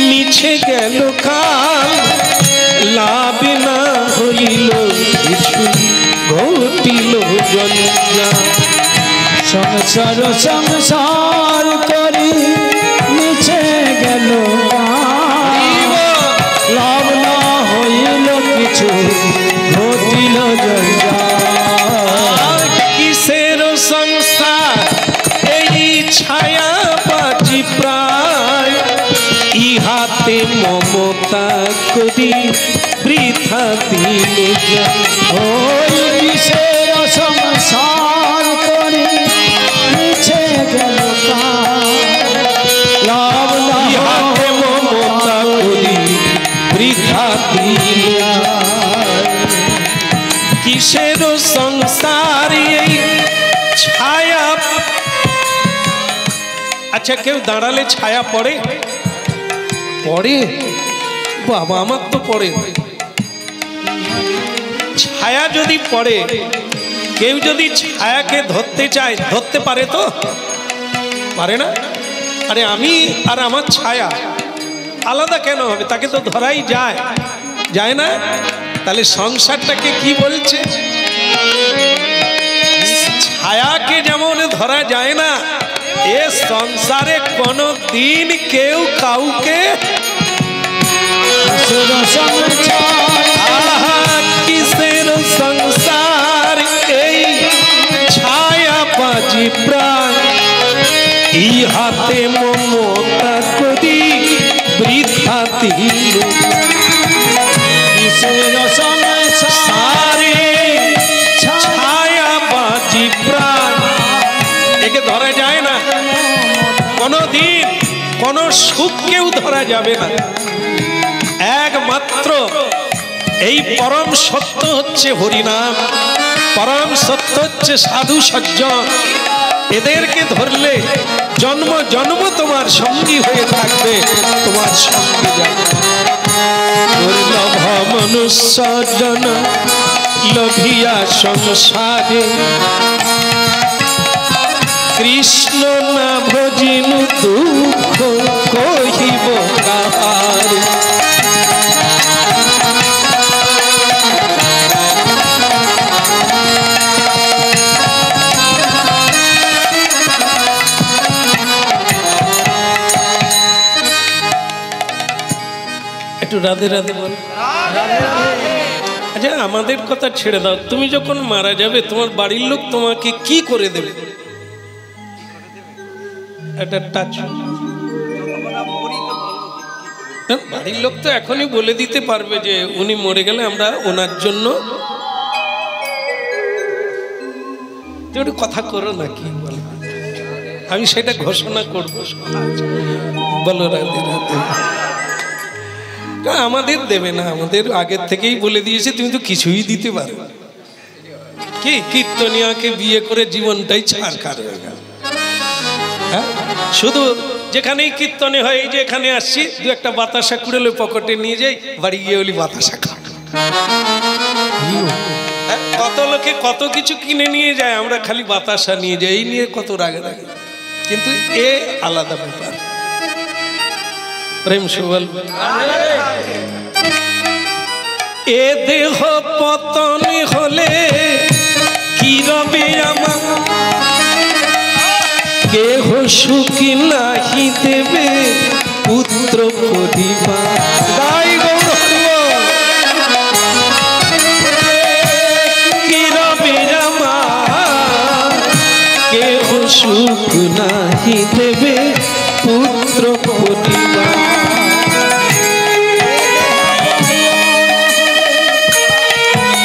মিছে গেল কাল, লাভ না হইল কিছু ঘটিল জঞ্জাল। সংসার সংসার করি মিছে গেল কাল, লাভ না হইল কিছু ঘটিল জঞ্জাল। কিসের সংসার এই ছায়া বাজি প্রায়, ইহাতে মমতা করি বৃথা দিল যায়। ওই কিসের সংসার করি মিছে গেল কাল, লাভ না ইহাতে মমতা করি বৃথা দিল যায়। কিসের সংসার এই ছায়া। আচ্ছা, কেউ দাঁড়ালে ছায়া পড়ে? পড়ে বাবা, আমার তো পড়ে। ছায়া যদি পড়ে, কেউ যদি ছায়াকে ধরতে চায় ধরতে পারে তো? পারে না। আরে আমি আর আমার ছায়া আলাদা কেন হবে? তাকে তো ধরাই যায়, যায় না? তাহলে সংসারটাকে কি বলছে? ছায়াকে যেমন ধরা যায় না, এ সংসারে কোনো দিন কেউ কাউকে কিসের সংসার এই ছায়া বাজি প্রায়, ইহাতে মমতা করি বৃথা দিল। কিসের সারে ছায়া বাজি প্রায়, একে ধরা যায় না কোনো দিন। কোনো সুখ কেউ ধরা যাবে না। একমাত্র এই পরম সত্য হচ্ছে হরিনাম, পরম সত্য হচ্ছে সাধু সজ্জন। এদেরকে ধরলে জন্ম জন্ম তোমার সঙ্গী হয়ে থাকবে, তোমার সঙ্গে যাবে। দুর্লভ মনুষ্য জন লোভিয়া সংসারে, কৃষ্ণ না ভজিনু দুঃখ কহিব কাহারে। একটু রাধে রাধে বল। আচ্ছা, আমাদের কথা ছেড়ে দাও। তুমি যখন মারা যাবে, তোমার বাড়ির লোক তোমাকে কি করে দেবে? একটা টাচ। বাড়ির লোক তো এখনই বলে দিতে পারবে যে উনি মরে গেলে আমরা ওনার জন্য। একটু কথা করো না, কি বল? আমি সেটা ঘোষণা করবো। বলো রাধে রাধে। আমাদের দেবে না, আমাদের আগের থেকেই বলে দিয়েছে তুমি তো কিছুই দিতে পারো। কি কীর্তনিয়াকে বিয়ে করে জীবনটাই ছাড়খাড় হয়ে গেল। হ্যাঁ, শুধু যেখানেই কীর্তনে হয়, এই যে এখানে আসছি, দু একটা বাতাসা কুড়েলে পকেটে নিয়ে যাই, বাড়ি গিয়ে বলি বাতাসা খা। কত লোকে কত কিছু কিনে নিয়ে যায়, আমরা খালি বাতাসা নিয়ে যাই, এই নিয়ে কত রাগে রাগে। কিন্তু এ আলাদা ব্যাপার। প্রেম সুবল এ দেহ পতন হলে কি রবে আমার, কেহ সুখী নাহি দেবে পুত্র পরিবার। কি রবে আমার, কেহ সুখ নাহি দেবে পুত্র পরিবার।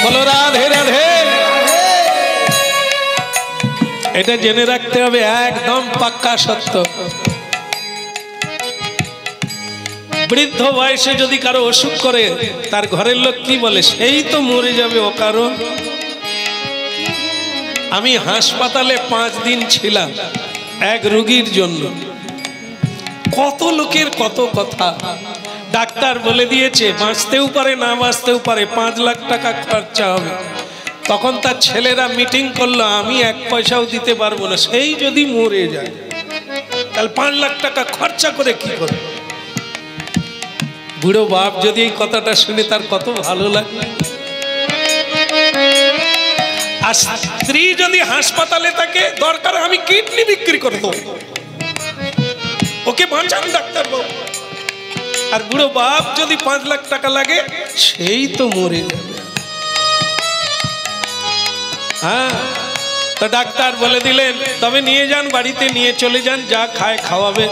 বলো রাধে রাধে। এটা জেনে রাখতে হবে, একদম পাক্কা সত্য। বৃদ্ধ বয়সে যদি কারো অসুখ করে, তার ঘরের লোক কি বলে, সেই তো মরে যাবে ও কারণ। আমি হাসপাতালে 5 দিন ছিলাম এক রোগীর জন্য। কত লোকের কত কথা। ডাক্তার বলে দিয়েছে বাঁচতেও পারে না বাঁচতেও পারে, 5 লাখ টাকা খরচা হবে। তখন তার ছেলেরা মিটিং করলো, আমি 1 পয়সাও দিতে পারবো না, সেই যদি মরে যায় তাহলে 5 লাখ টাকা খরচা করে কি করবে। বুড়ো বাপ যদি এই কথাটা শুনে তার কত ভালো লাগবে। আর স্ত্রী যদি হাসপাতালে থাকে, দরকার আমি কিডনি বিক্রি করে দেবো, ওকে বাঁচান ডাক্তার বাবু। আর বুড়ো বাপ যদি 5 লাখ টাকা লাগে, সেই তো মরে যাবে। হ্যাঁ, তো ডাক্তার বলে দিলেন তবে নিয়ে যান, বাড়িতে নিয়ে চলে যান, যা খায় খাওয়াবেন,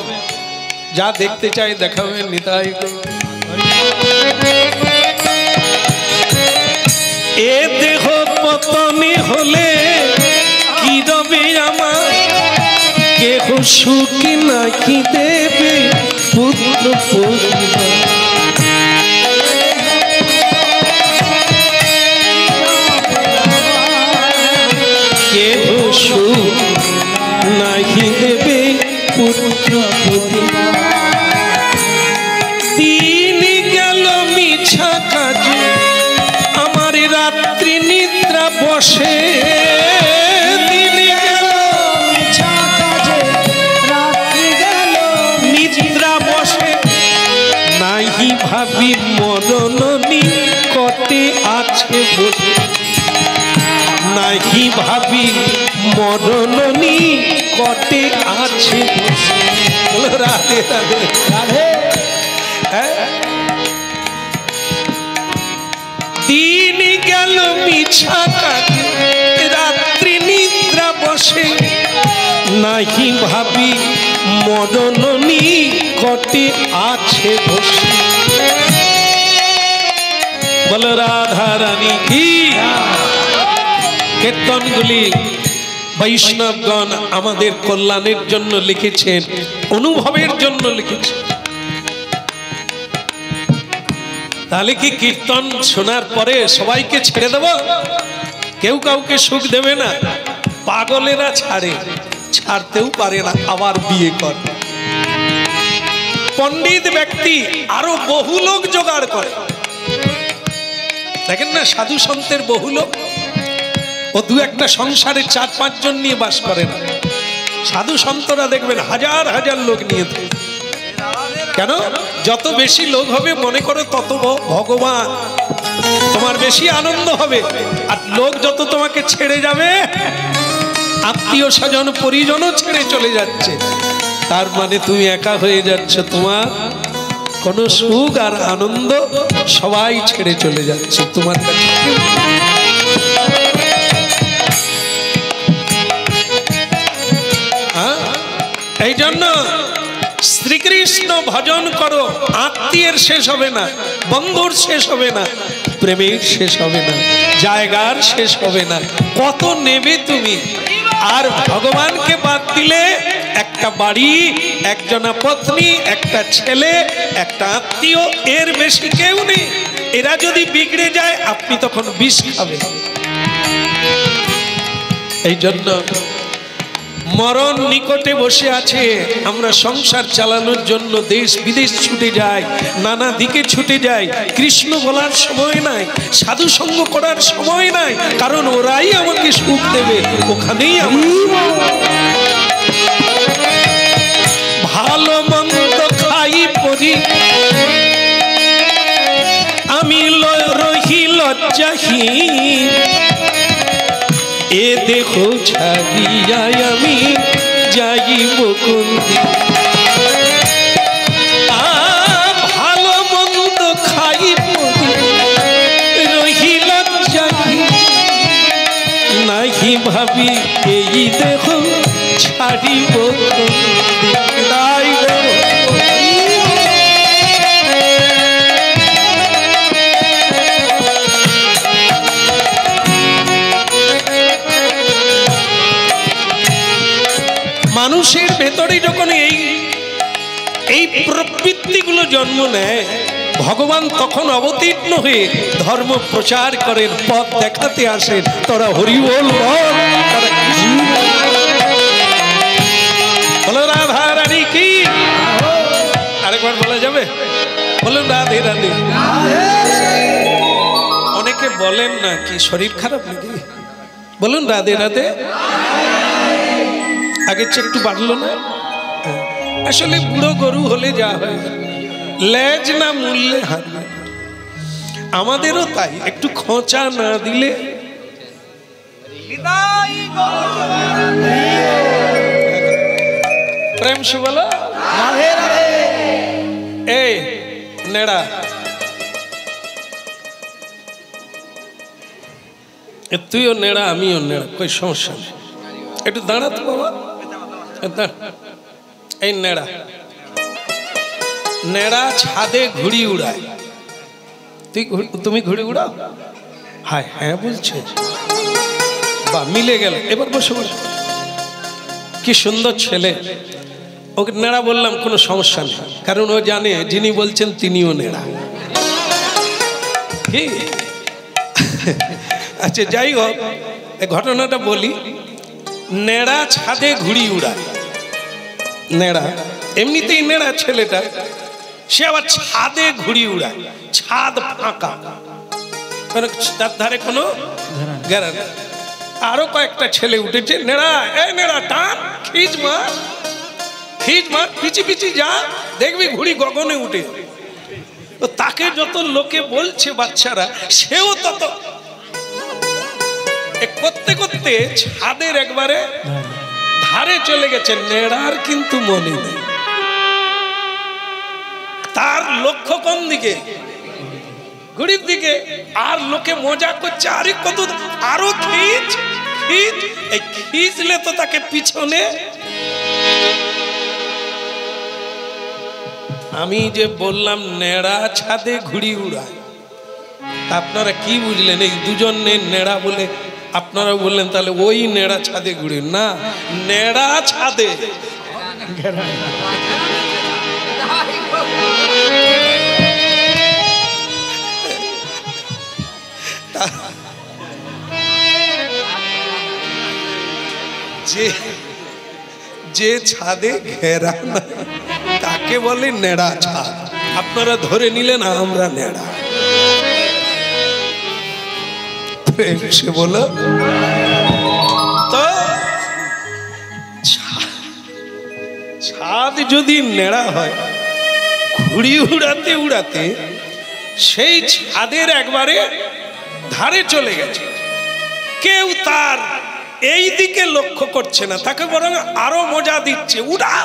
যা দেখতে চাই দেখাবেন। নিতাই এ দেহ পতনে হলে কি রবে আমার, কেহ সুখ নাকি দেবে পুত্র পরিবার। কেহ সুখ নাকি দেবে পুত্র পরিবার। দিন গেল মিছা কাজে আমার রাত্রি নিদ্রা বসে, দিন গেল মিছা কাজে রাত্রি গেল নিদ্রা বসে, নাহি ভাবি মরণ নিকটে আছে বসে, নাহি ভাবি মরণ নিকটে আছে বসে। রাধে রাধে রাধে। দিন গেল মিছা কাজে রাত্রি নিদ্রা বসে, নাহি ভাবি মরণ নিকটে আছে বসে। বল রাধা রানী কি। কীর্তনগুলি বৈষ্ণবগণ আমাদের কল্যাণের জন্য লিখেছেন, অনুভবের জন্য লিখেছেন। তাহলে কি কীর্তন শোনার পরে সবাইকে ছেড়ে দেব? কেউ কাউকে সুখ দেবে না। পাগলেরা ছাড়ে, ছাড়তেও পারে না, আবার বিয়ে করে। পণ্ডিত ব্যক্তি আরো বহু লোক জোগাড় করে। দেখেন না, সাধু সন্তের বহু লোক, ও 2-1টা সংসারে 4-5 জন নিয়ে বাস করে না। সাধু সন্তরা দেখবেন হাজার হাজার লোক নিয়ে থাকে। কেন? যত বেশি লোক হবে মনে করো তত ভগবান তোমার বেশি আনন্দ হবে। আর লোক যত তোমাকে ছেড়ে যাবে, আত্মীয় স্বজন পরিজনও ছেড়ে চলে যাচ্ছে, তার মানে তুমি একা হয়ে যাচ্ছ। তোমার কোনো সুখ আর আনন্দ সবাই ছেড়ে চলে যাচ্ছে তোমার কাছে। এই জন্য শ্রীকৃষ্ণ ভজন করো, আত্মীয়ের শেষ হবে না, বন্ধুর শেষ হবে না, প্রেমের শেষ হবে না, জায়গার শেষ হবে না। কত নেবে তুমি। আর ভগবানকে বাদ দিলে এক একটা বাড়ি, একজনা পত্নী, একটা ছেলে, একটা আত্মীয়, এর বেশি কেউ নেই। এরা যদি বিগড়ে যায় আপনি তখন বিষ খাবেন। এই জন্য মরণ নিকটে বসে আছে, আমরা সংসার চালানোর জন্য দেশ বিদেশ ছুটে যাই, নানা দিকে ছুটে যাই। কৃষ্ণ বলার সময় নাই, সাধু সঙ্গ করার সময় নাই, কারণ ওরাই আমাকে সুখ দেবে, ওখানেই ভালো মন্দ খাই পরি আমি রহি লজ্জাহীন, এ দেখো ছাড়িয়া আমি যাইব কোন দিন। ভালো মন্দ খাই রহি লজ্জাহীন, নাহি ভাবি এই দেখো ছাড়িব কোন দিন। মানুষের ভেতরে যখন এই প্রবৃত্তিগুলো জন্ম নেয়, ভগবান তখন অবতীর্ণ হয়ে ধর্ম প্রচার করেন, পথ দেখাতে আসেন। তোরা হরি বল, বলো রাধা রানী কি, আরেকবার বলা যাবে? বলুন রাধে রাধে। অনেকে বলেন না কি শরীর খারাপ নাকি, বলুন রাধে রাধে। আগের চেয়ে একটু বাড়লো না? আসলে বুড়ো গরু হলে যা হয়, লেজ না মূল্যে হারবে। আমাদেরও তাই, একটু খোঁচা না দিলে। প্রেম সে বলো। এই নেড়া, তুইও নেড়া আমিও নেড়া, কই সমস্যা নেই, একটু দাঁড়া তো বাবা। এই নেড়া, নেড়া ছাদে ঘুড়ি উড়ায়, তুমি ঘুড়ি উড়াও? হায় হ্যাঁ বলছে, বা মিলে গেল। এবার বসে বসে, কি সুন্দর ছেলে। ওকে নেড়া বললাম, কোনো সমস্যা নেই, কারণ ও জানে যিনি বলছেন তিনিও নেড়া। কি আচ্ছা, যাই হোক, এই ঘটনাটা বলি। নেড়া ছাদে ঘুড়ি উড়ায়। নেড়া এমনিতেই নেড়া ছেলেটা, সে আবার ছাদে ঘুড়ি উড়ায়। ছাদ ফাঁকা, তার ধারে কোনো ঘেরা নেই। আরো কয়েকটা ছেলে উঠেছে। নেড়া, এই নেড়া টান, খিচ মার, খিচ মার, পিছি পিছি যা, দেখবি ঘুড়ি গগনে উঠে। তো তাকে যত লোকে বলছে বাচ্চারা, সেও তত করতে করতে ছাদের একবারে ধারে চলে গেছে। নেড়ার কিন্তু মনে নেই, তার লক্ষ্য কোন দিকে? ঘুড়ির দিকে। আর লোকে মজা করছে, আরে কত, আরো খিচ খিচ। এই খিচলে তো তাকে পিছনে। আমি যে বললাম নেড়া ছাদে ঘুড়ি উড়ায়, আপনারা কি বুঝলেন? এই দুজনের নেড়া বলে আপনারা বললেন তাহলে ওই নেড়া ছাদে ঘুরে না, নেড়া ছাদে। যে ছাদে ঘেরা না তাকে বলে নেড়া ছাদ। আপনারা ধরে নিলেন আমরা নেড়া। সে বলো তো, ছাদ যদি নেড়া হয়, ঘুড়ি উড়াতে উড়াতে সেই ছাদের একবারে ধারে চলে গেছে। কেউ তার এই দিকে লক্ষ্য করছে না, তাকে বরং আরো মজা দিচ্ছে, উড়া,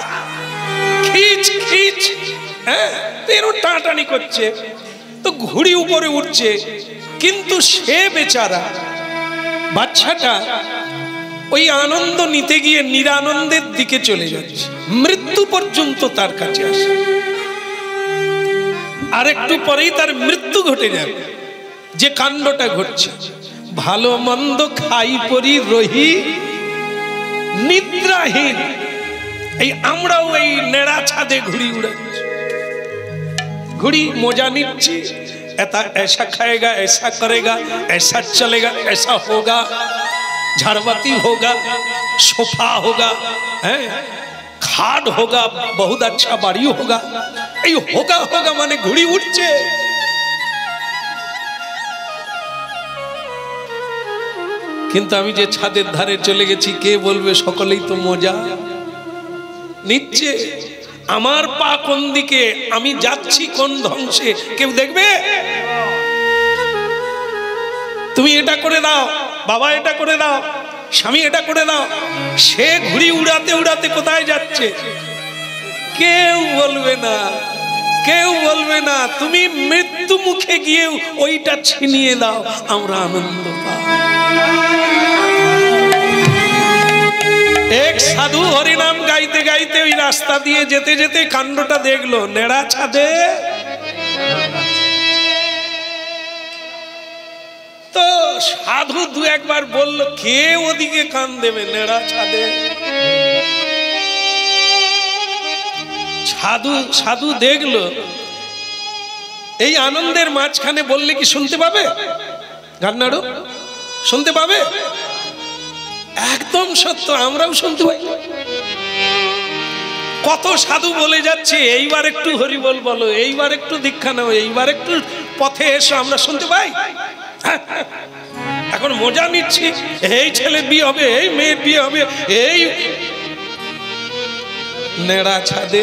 খিচ খিচ। হ্যাঁ, টানাটানি করছে, তো ঘুড়ি উপরে উঠছে। কিন্তু সে বেচারা বাচ্চাটা ওই আনন্দ নিতে গিয়ে নিরানন্দের দিকে চলে যাচ্ছে, মৃত্যু পর্যন্ত তার কাছে আসে। আর একটু পরেই তার মৃত্যু ঘটে যাবে। যে কাণ্ডটা ঘটছে, ভালো মন্দ খাই পরি রহি নিদ্রাহীন। এই আমরাও এই নেড়া ছাদে ঘুড়ি উড়াচ্ছি, घुड़ी मजा नीची, ऐसा खाएगा, ऐसा करेगा, ऐसा चलेगा, ऐसा होगा, झाड़बाती होगा, सोफा होगा, हैं, खाट होगा, बहुत अच्छा बाड़ी होगा, ये होगा होगा माने घुड़ी उठছে। কিন্তু আমি যে ছাদের ধারে চলে গেছি, কে বলবে সকলেই তো মজা নিচ্ছে। আমার পা কোন দিকে, আমি যাচ্ছি কোন ধ্বংসে, কেউ দেখবে? তুমি এটা করে দাও, বাবা এটা করে দাও, স্বামী এটা করে দাও, সে ঘুড়ি উড়াতে উড়াতে কোথায় যাচ্ছে কেউ বলবে না, কেউ বলবে না। তুমি মৃত্যু মুখে গিয়েও ওইটা ছিনিয়ে দাও, আমরা আনন্দ পাই। एक साधु हरिनाम गाइते गाइते ওই রাস্তা দিয়ে যেতে যেতে কাণ্ডটা দেখলো, নেড়া ছাদে তো সাধু দু একবার বলল, কে ওদিকে কান দেবে নেড়া ছাদে? সাধু দেখলো এই আনন্দের মাঝখানে বললে কি শুনতে পাবে? গান নাড়ু শুনতে পাবে? একদম সত্য, আমরাও শুনতে পাই। কত সাধু বলে যাচ্ছে, এইবার একটু হরিবল বলো, এইবার একটু দীক্ষা নাও, এইবার একটু পথে এসো, আমরা শুনতে পাই। এখন মজা নিচ্ছি, এই ছেলের বিয়ে হবে, এই মেয়ের বিয়ে হবে, এই নেড়া ছাদে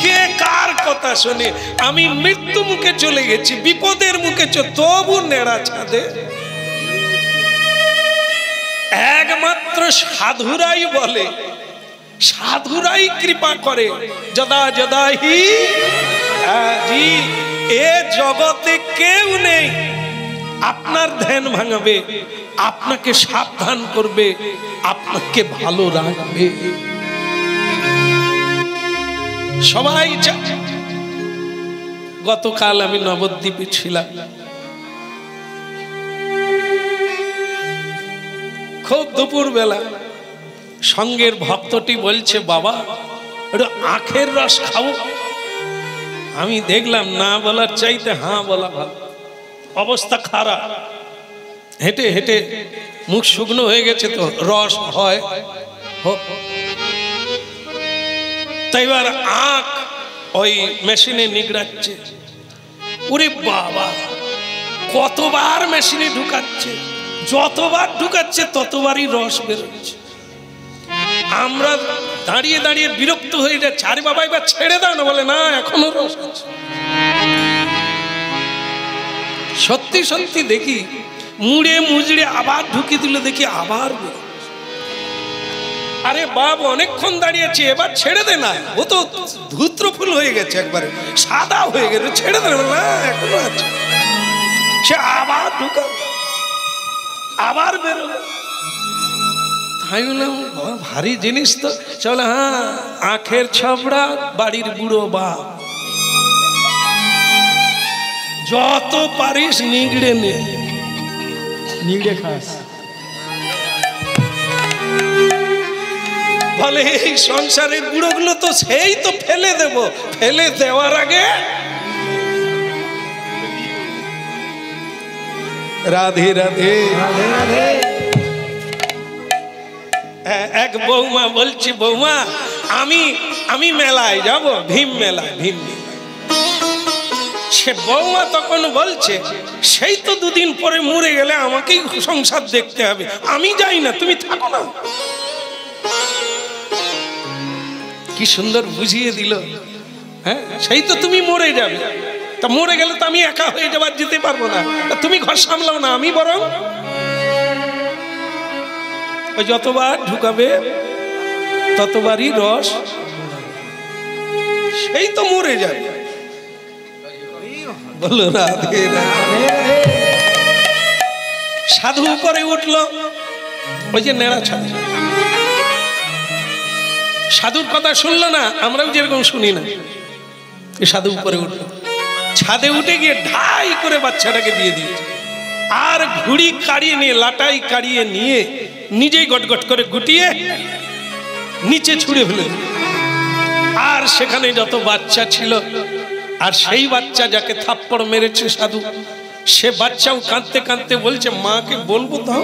কে কার কথা শুনে? আমি মৃত্যু মুখে চলে গেছি, বিপদের মুখে, তবু নেড়া ছাদে। একমাত্র সাধুরাই বলে, সাধুরাই কৃপা করে। যদা যদা হি জি, এ জগতে কেউ নেই আপনার ধ্যান ভাঙাবে, আপনাকে সাবধান করবে, আপনাকে ভালো রাখবে। সবাই গতকাল আমি নবদ্বীপে ছিলাম, খুব দুপুর বেলা সঙ্গের ভক্তটি বলছে, বাবা একটু আখের রস খাবো। আমি দেখলাম না বলার চাইতে হ্যাঁ বলা ভালো, অবস্থা খারাপ, হেঁটে হেঁটে মুখ শুকনো হয়ে গেছে, তো রস হয় হোক। তাই এবার আখ ওই মেশিনে নিগড়াচ্ছে, ওরে বাবা কতবার মেশিনে ঢুকাচ্ছে, যতবার ঢুকাচ্ছে ততবারই রস বেরোচ্ছে। আমরা দাঁড়িয়ে দাঁড়িয়ে বিরক্ত হয়ে যাচ্ছে, আরে বাবা এবার ছেড়ে দাও না, বলে না এখনো রস আছে। সত্যি সত্যি দেখি মুড়ে মুজড়ে আবার ঢুকিয়ে দিল, দেখি আবার আরে বাপ অনেকক্ষণ দাঁড়িয়েছে, এবার ছেড়ে দে না, ও তো ধূত্র ফুল হয়ে গেছে, একবারে সাদা হয়ে গেছে, ছেড়ে দে না এখনো আছে। সে আবার ঢুকাল, আবার বেরোলো। তাই বললাম ভারী জিনিস তো। চল হ্যাঁ, আখের ছবড়া বাড়ির বুড়ো বাপ, যত পারিস নিগড়ে নে, নিগড়ে খাস। বলে এই সংসারের বুড়োগুলো তো সেই তো ফেলে দেব, ফেলে দেওয়ার আগে রাধে রাধে রাধে রাধে। এক বৌমা বলছি, বৌমা আমি মেলায় যাব, ভীম মেলায়, ভীম। সে বৌমা তখন বলছে, সেই তো দুদিন পরে মরে গেলে আমাকেই সংসার দেখতে হবে, আমি যাই না, তুমি থাকো না। কি সুন্দর বুঝিয়ে দিল। হ্যাঁ, সেই তো তুমি মরে যাবে, তা মরে গেলে তো আমি একা হয়ে যাবার যেতে পারবো না, তুমি ঘর সামলাও না, আমি বরং ওই যতবার ঢুকাবে ততবারই রস, সেই তো মরে যাবে। বলো রাধে রাধে। সাধু উপরে উঠলো, ওই যে নেড়া ছাদ, সাধুর কথা শুনলো না, আমরাও যেরকম শুনি না। সাধু উপরে উঠলো, ছাদে উঠে গিয়ে ঢাই করে বাচ্চাটাকে দিয়ে দিয়েছে, আর ঘুড়ি কাড়িয়ে নিয়ে, লাটাই কাড়িয়ে নিয়ে নিজেই গটগট করে গুটিয়ে নিচে ছুঁড়ে ফেলে দিল। আর সেখানে যত বাচ্চা ছিল, আর সেই বাচ্চা যাকে থাপ্পড় মেরেছে সাধু, সে বাচ্চাও কাঁদতে কাঁদতে বলছে, মাকে বলবো তো,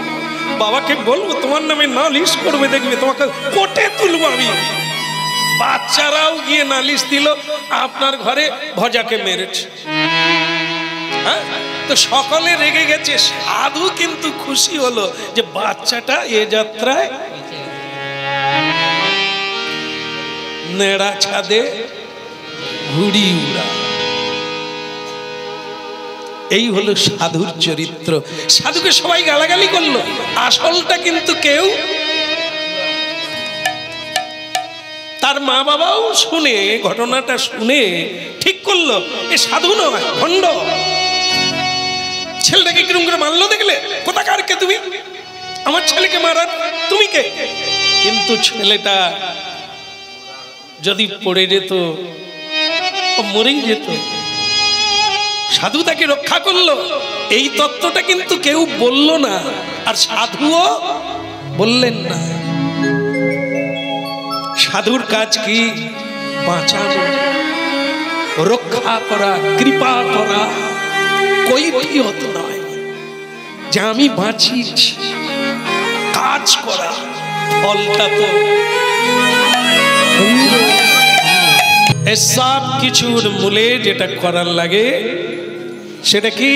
বাবাকে বলবো, তোমার নামে নালিশ করবে, দেখবে তোমাকে কোটে তুলবো আমি। বাচ্চারাও গিয়ে নালিশ দিল, আপনার ঘরে ভজাকে মেরেছে। হ্যাঁ, তো সকলে রেগে গেছে, সাধু কিন্তু খুশি হলো যে বাচ্চাটা এ যাত্রায় নেড়া ছাদে ঘুড়ি উড়া। এই হলো সাধুর চরিত্র। সাধুকে সবাই গালাগালি করলো, আসলটা কিন্তু কেউ, তার মা বাবাও শুনে, ঘটনাটা শুনে ঠিক করলো এ সাধু নয়, ভণ্ড। ছেলেটাকে কিরম করে মারলো দেখলে, কোথাকার কে তুমি, আমার ছেলেকে মারার তুমি কে? কিন্তু ছেলেটা যদি পড়ে যেত, মরেই যেত। সাধু তাকে রক্ষা করলো। এই তত্ত্বটা কিন্তু কেউ বলল না, আর সাধুও বললেন না। সাধুর কাজ কি? বাঁচানো, রক্ষা করা, কৃপা করা, কৈফিয়ত নয় যে আমি বাঁচিয়েছি। কাজ করা, ফলটা তো এসব কিছুর মূলে যেটা করার লাগে সেটা কি?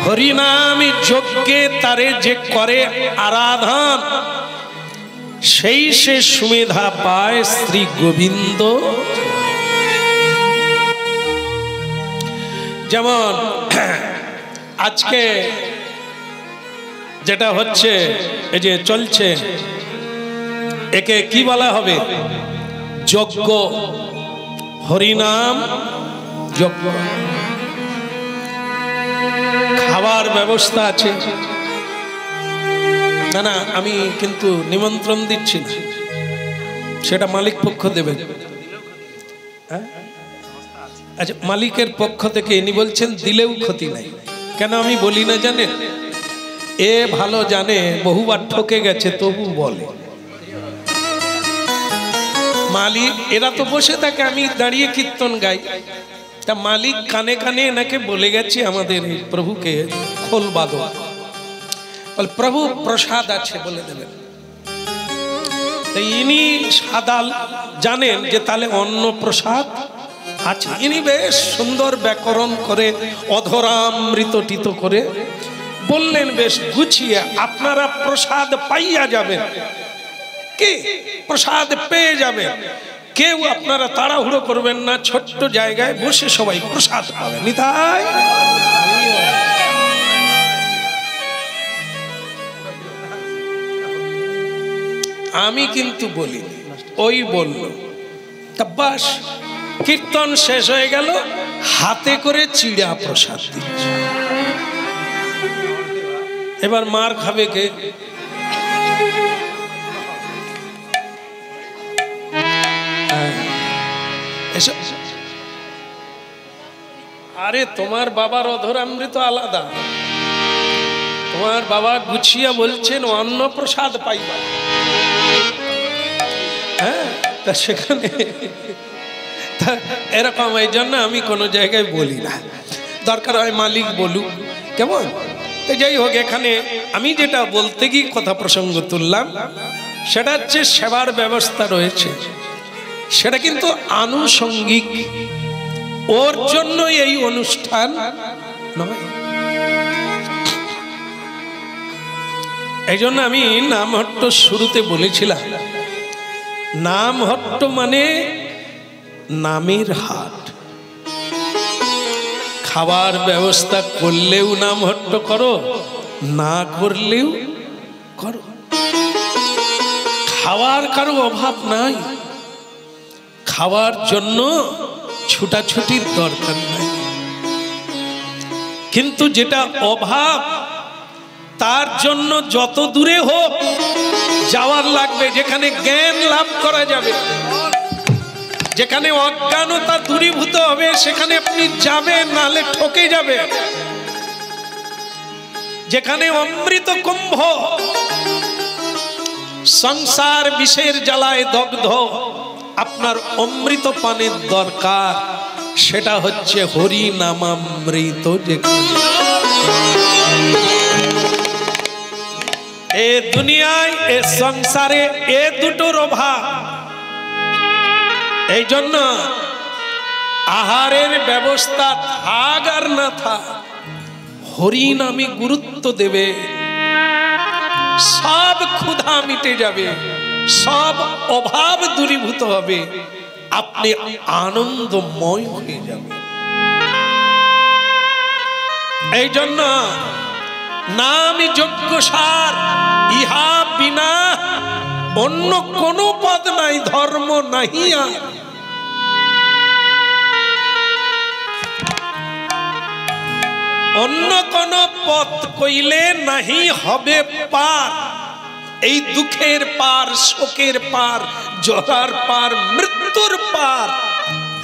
হরিনাম যজ্ঞে তারে যে করে আরাধন, সেই সে সুমেধা পায় শ্রী গোবিন্দ। যেমন আজকে যেটা হচ্ছে, এই যে চলছে, একে কি বলা হবে? যজ্ঞ, হরিনাম যজ্ঞ। খাবার ব্যবস্থা আছে না? না, আমি কিন্তু নিমন্ত্রণ দিচ্ছি না, সেটা মালিক পক্ষ দেবে। আচ্ছা, মালিকের পক্ষ থেকে ইনি বলছেন দিলেও ক্ষতি নাই। কেন আমি বলি না জানেন? এ ভালো জানে, বহুবার ঠকে গেছে, তবু বলে। মালিক, এরা তো বসে থাকে, আমি দাঁড়িয়ে কীর্তন গাই, তা মালিক কানে কানে এনাকে বলে গেছে আমাদের প্রভুকে, খোল বাদো, প্রভু প্রসাদ আছে বলে দেবেন। ইনি সাদাল জানেন যে তাহলে অন্ন প্রসাদ আছে। ইনি বেশ সুন্দর ব্যাকরণ করে, অধরামৃতটিত করে বললেন, বেশ গুছিয়ে, আপনারা প্রসাদ পাইয়া যাবেন। কি প্রসাদ পেয়ে যাবেন, কেউ আপনারা তাড়াহুড়ো করবেন না, ছোট্ট জায়গায় বসে সবাই প্রসাদ পাবেন। নিতাই আমি কিন্তু বলি, ওই বলল। তা বাস, কীর্তন শেষ হয়ে গেল, হাতে করে চিড়া প্রসাদ দিচ্ছে। এবার মার খাবে কে? আরে তোমার বাবার অধরামৃত আলাদা, তোমার বাবা গুছিয়ে বলছেন অন্ন প্রসাদ পাইবা। হ্যাঁ, তা সেখানে এরকম, এই জন্য আমি কোনো জায়গায় বলি না, দরকার হয় মালিক বলুক, কেমন? যাই হোক, এখানে আমি যেটা বলতে গিয়ে কথা প্রসঙ্গ তুললাম, সেটা হচ্ছে সেবার ব্যবস্থা রয়েছে, সেটা কিন্তু আনুষঙ্গিক, ওর জন্য এই অনুষ্ঠান নয়। এই জন্য আমি নামহট্ট শুরুতে বলেছিলাম, নামহট্ট মানে নামের হাট। খাবার ব্যবস্থা করলেও নামহট্ট করো, না করলেও করো। খাওয়ার কারো অভাব নাই, খাওয়ার জন্য ছুটাছুটির দরকার নাই। কিন্তু যেটা অভাব, তার জন্য যত দূরে হোক যাওয়ার লাগবে, যেখানে জ্ঞান লাভ করা যাবে, যেখানে অজ্ঞানতা দূরীভূত হবে, সেখানে আপনি যাবেন, নালে ঠকে যাবে। যেখানে অমৃত কুম্ভ, সংসার বিষের জ্বালায় দগ্ধ, আপনার অমৃত পানের দরকার, সেটা হচ্ছে হরি নামামৃত। এ দুনিয়ায় এ সংসারে এ দুটোর অভাব। এই জন্য আহারের ব্যবস্থা থাক আর না থাক, হরি নামে গুরুত্ব দেবে, সব ক্ষুধা মিটে যাবে, সব অভাব দূরীভূত হবে, আপনি আনন্দময় হয়ে যাবে। এই জন্য নাম যজ্ঞ সার, ইহা বিনা অন্য কোন পদ নাই, ধর্ম নাহি আর। অন্য কোন পথ কইলে নাহি হবে পার, এই দুঃখের পার, শোকের পার, জরার পার, মৃত্যুর পার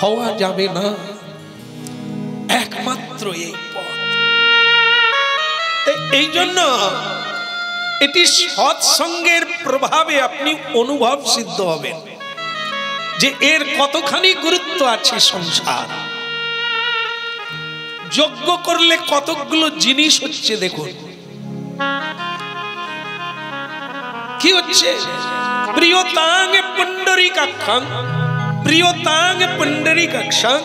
হওয়া যাবে না, একমাত্র এই পথ। এই জন্য এটি সৎসঙ্গের প্রভাবে আপনি অনুভব সিদ্ধ হবেন যে এর কতখানি গুরুত্ব আছে সংসার। যজ্ঞ করলে কতগুলো জিনিস হচ্ছে দেখুন, কি হচ্ছে? প্রিয়তাং পুণ্ডরীকাক্ষং, প্রিয়তাং পুণ্ডরীকাক্ষং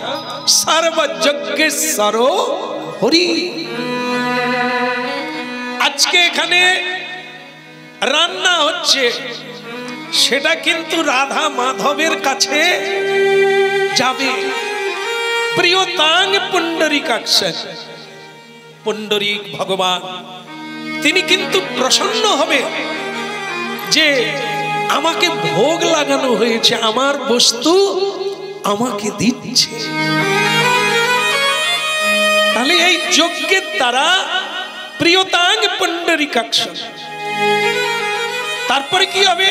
সর্বযজ্ঞেশ্বরো হরি। আজকে এখানে রান্না হচ্ছে, সেটা কিন্তু রাধা মাধবের কাছে যাবে। প্রিয়তাং পুণ্ডরীকাক্ষং, পুণ্ডরীক ভগবান তিনি কিন্তু প্রসন্ন হবে যে আমাকে ভোগ লাগানো হয়েছে, আমার বস্তু আমাকে দিচ্ছে। তাহলে এই যজ্ঞের দ্বারা প্রিয়তাং পুণ্ডরীকাক্ষং, তারপরে কি হবে?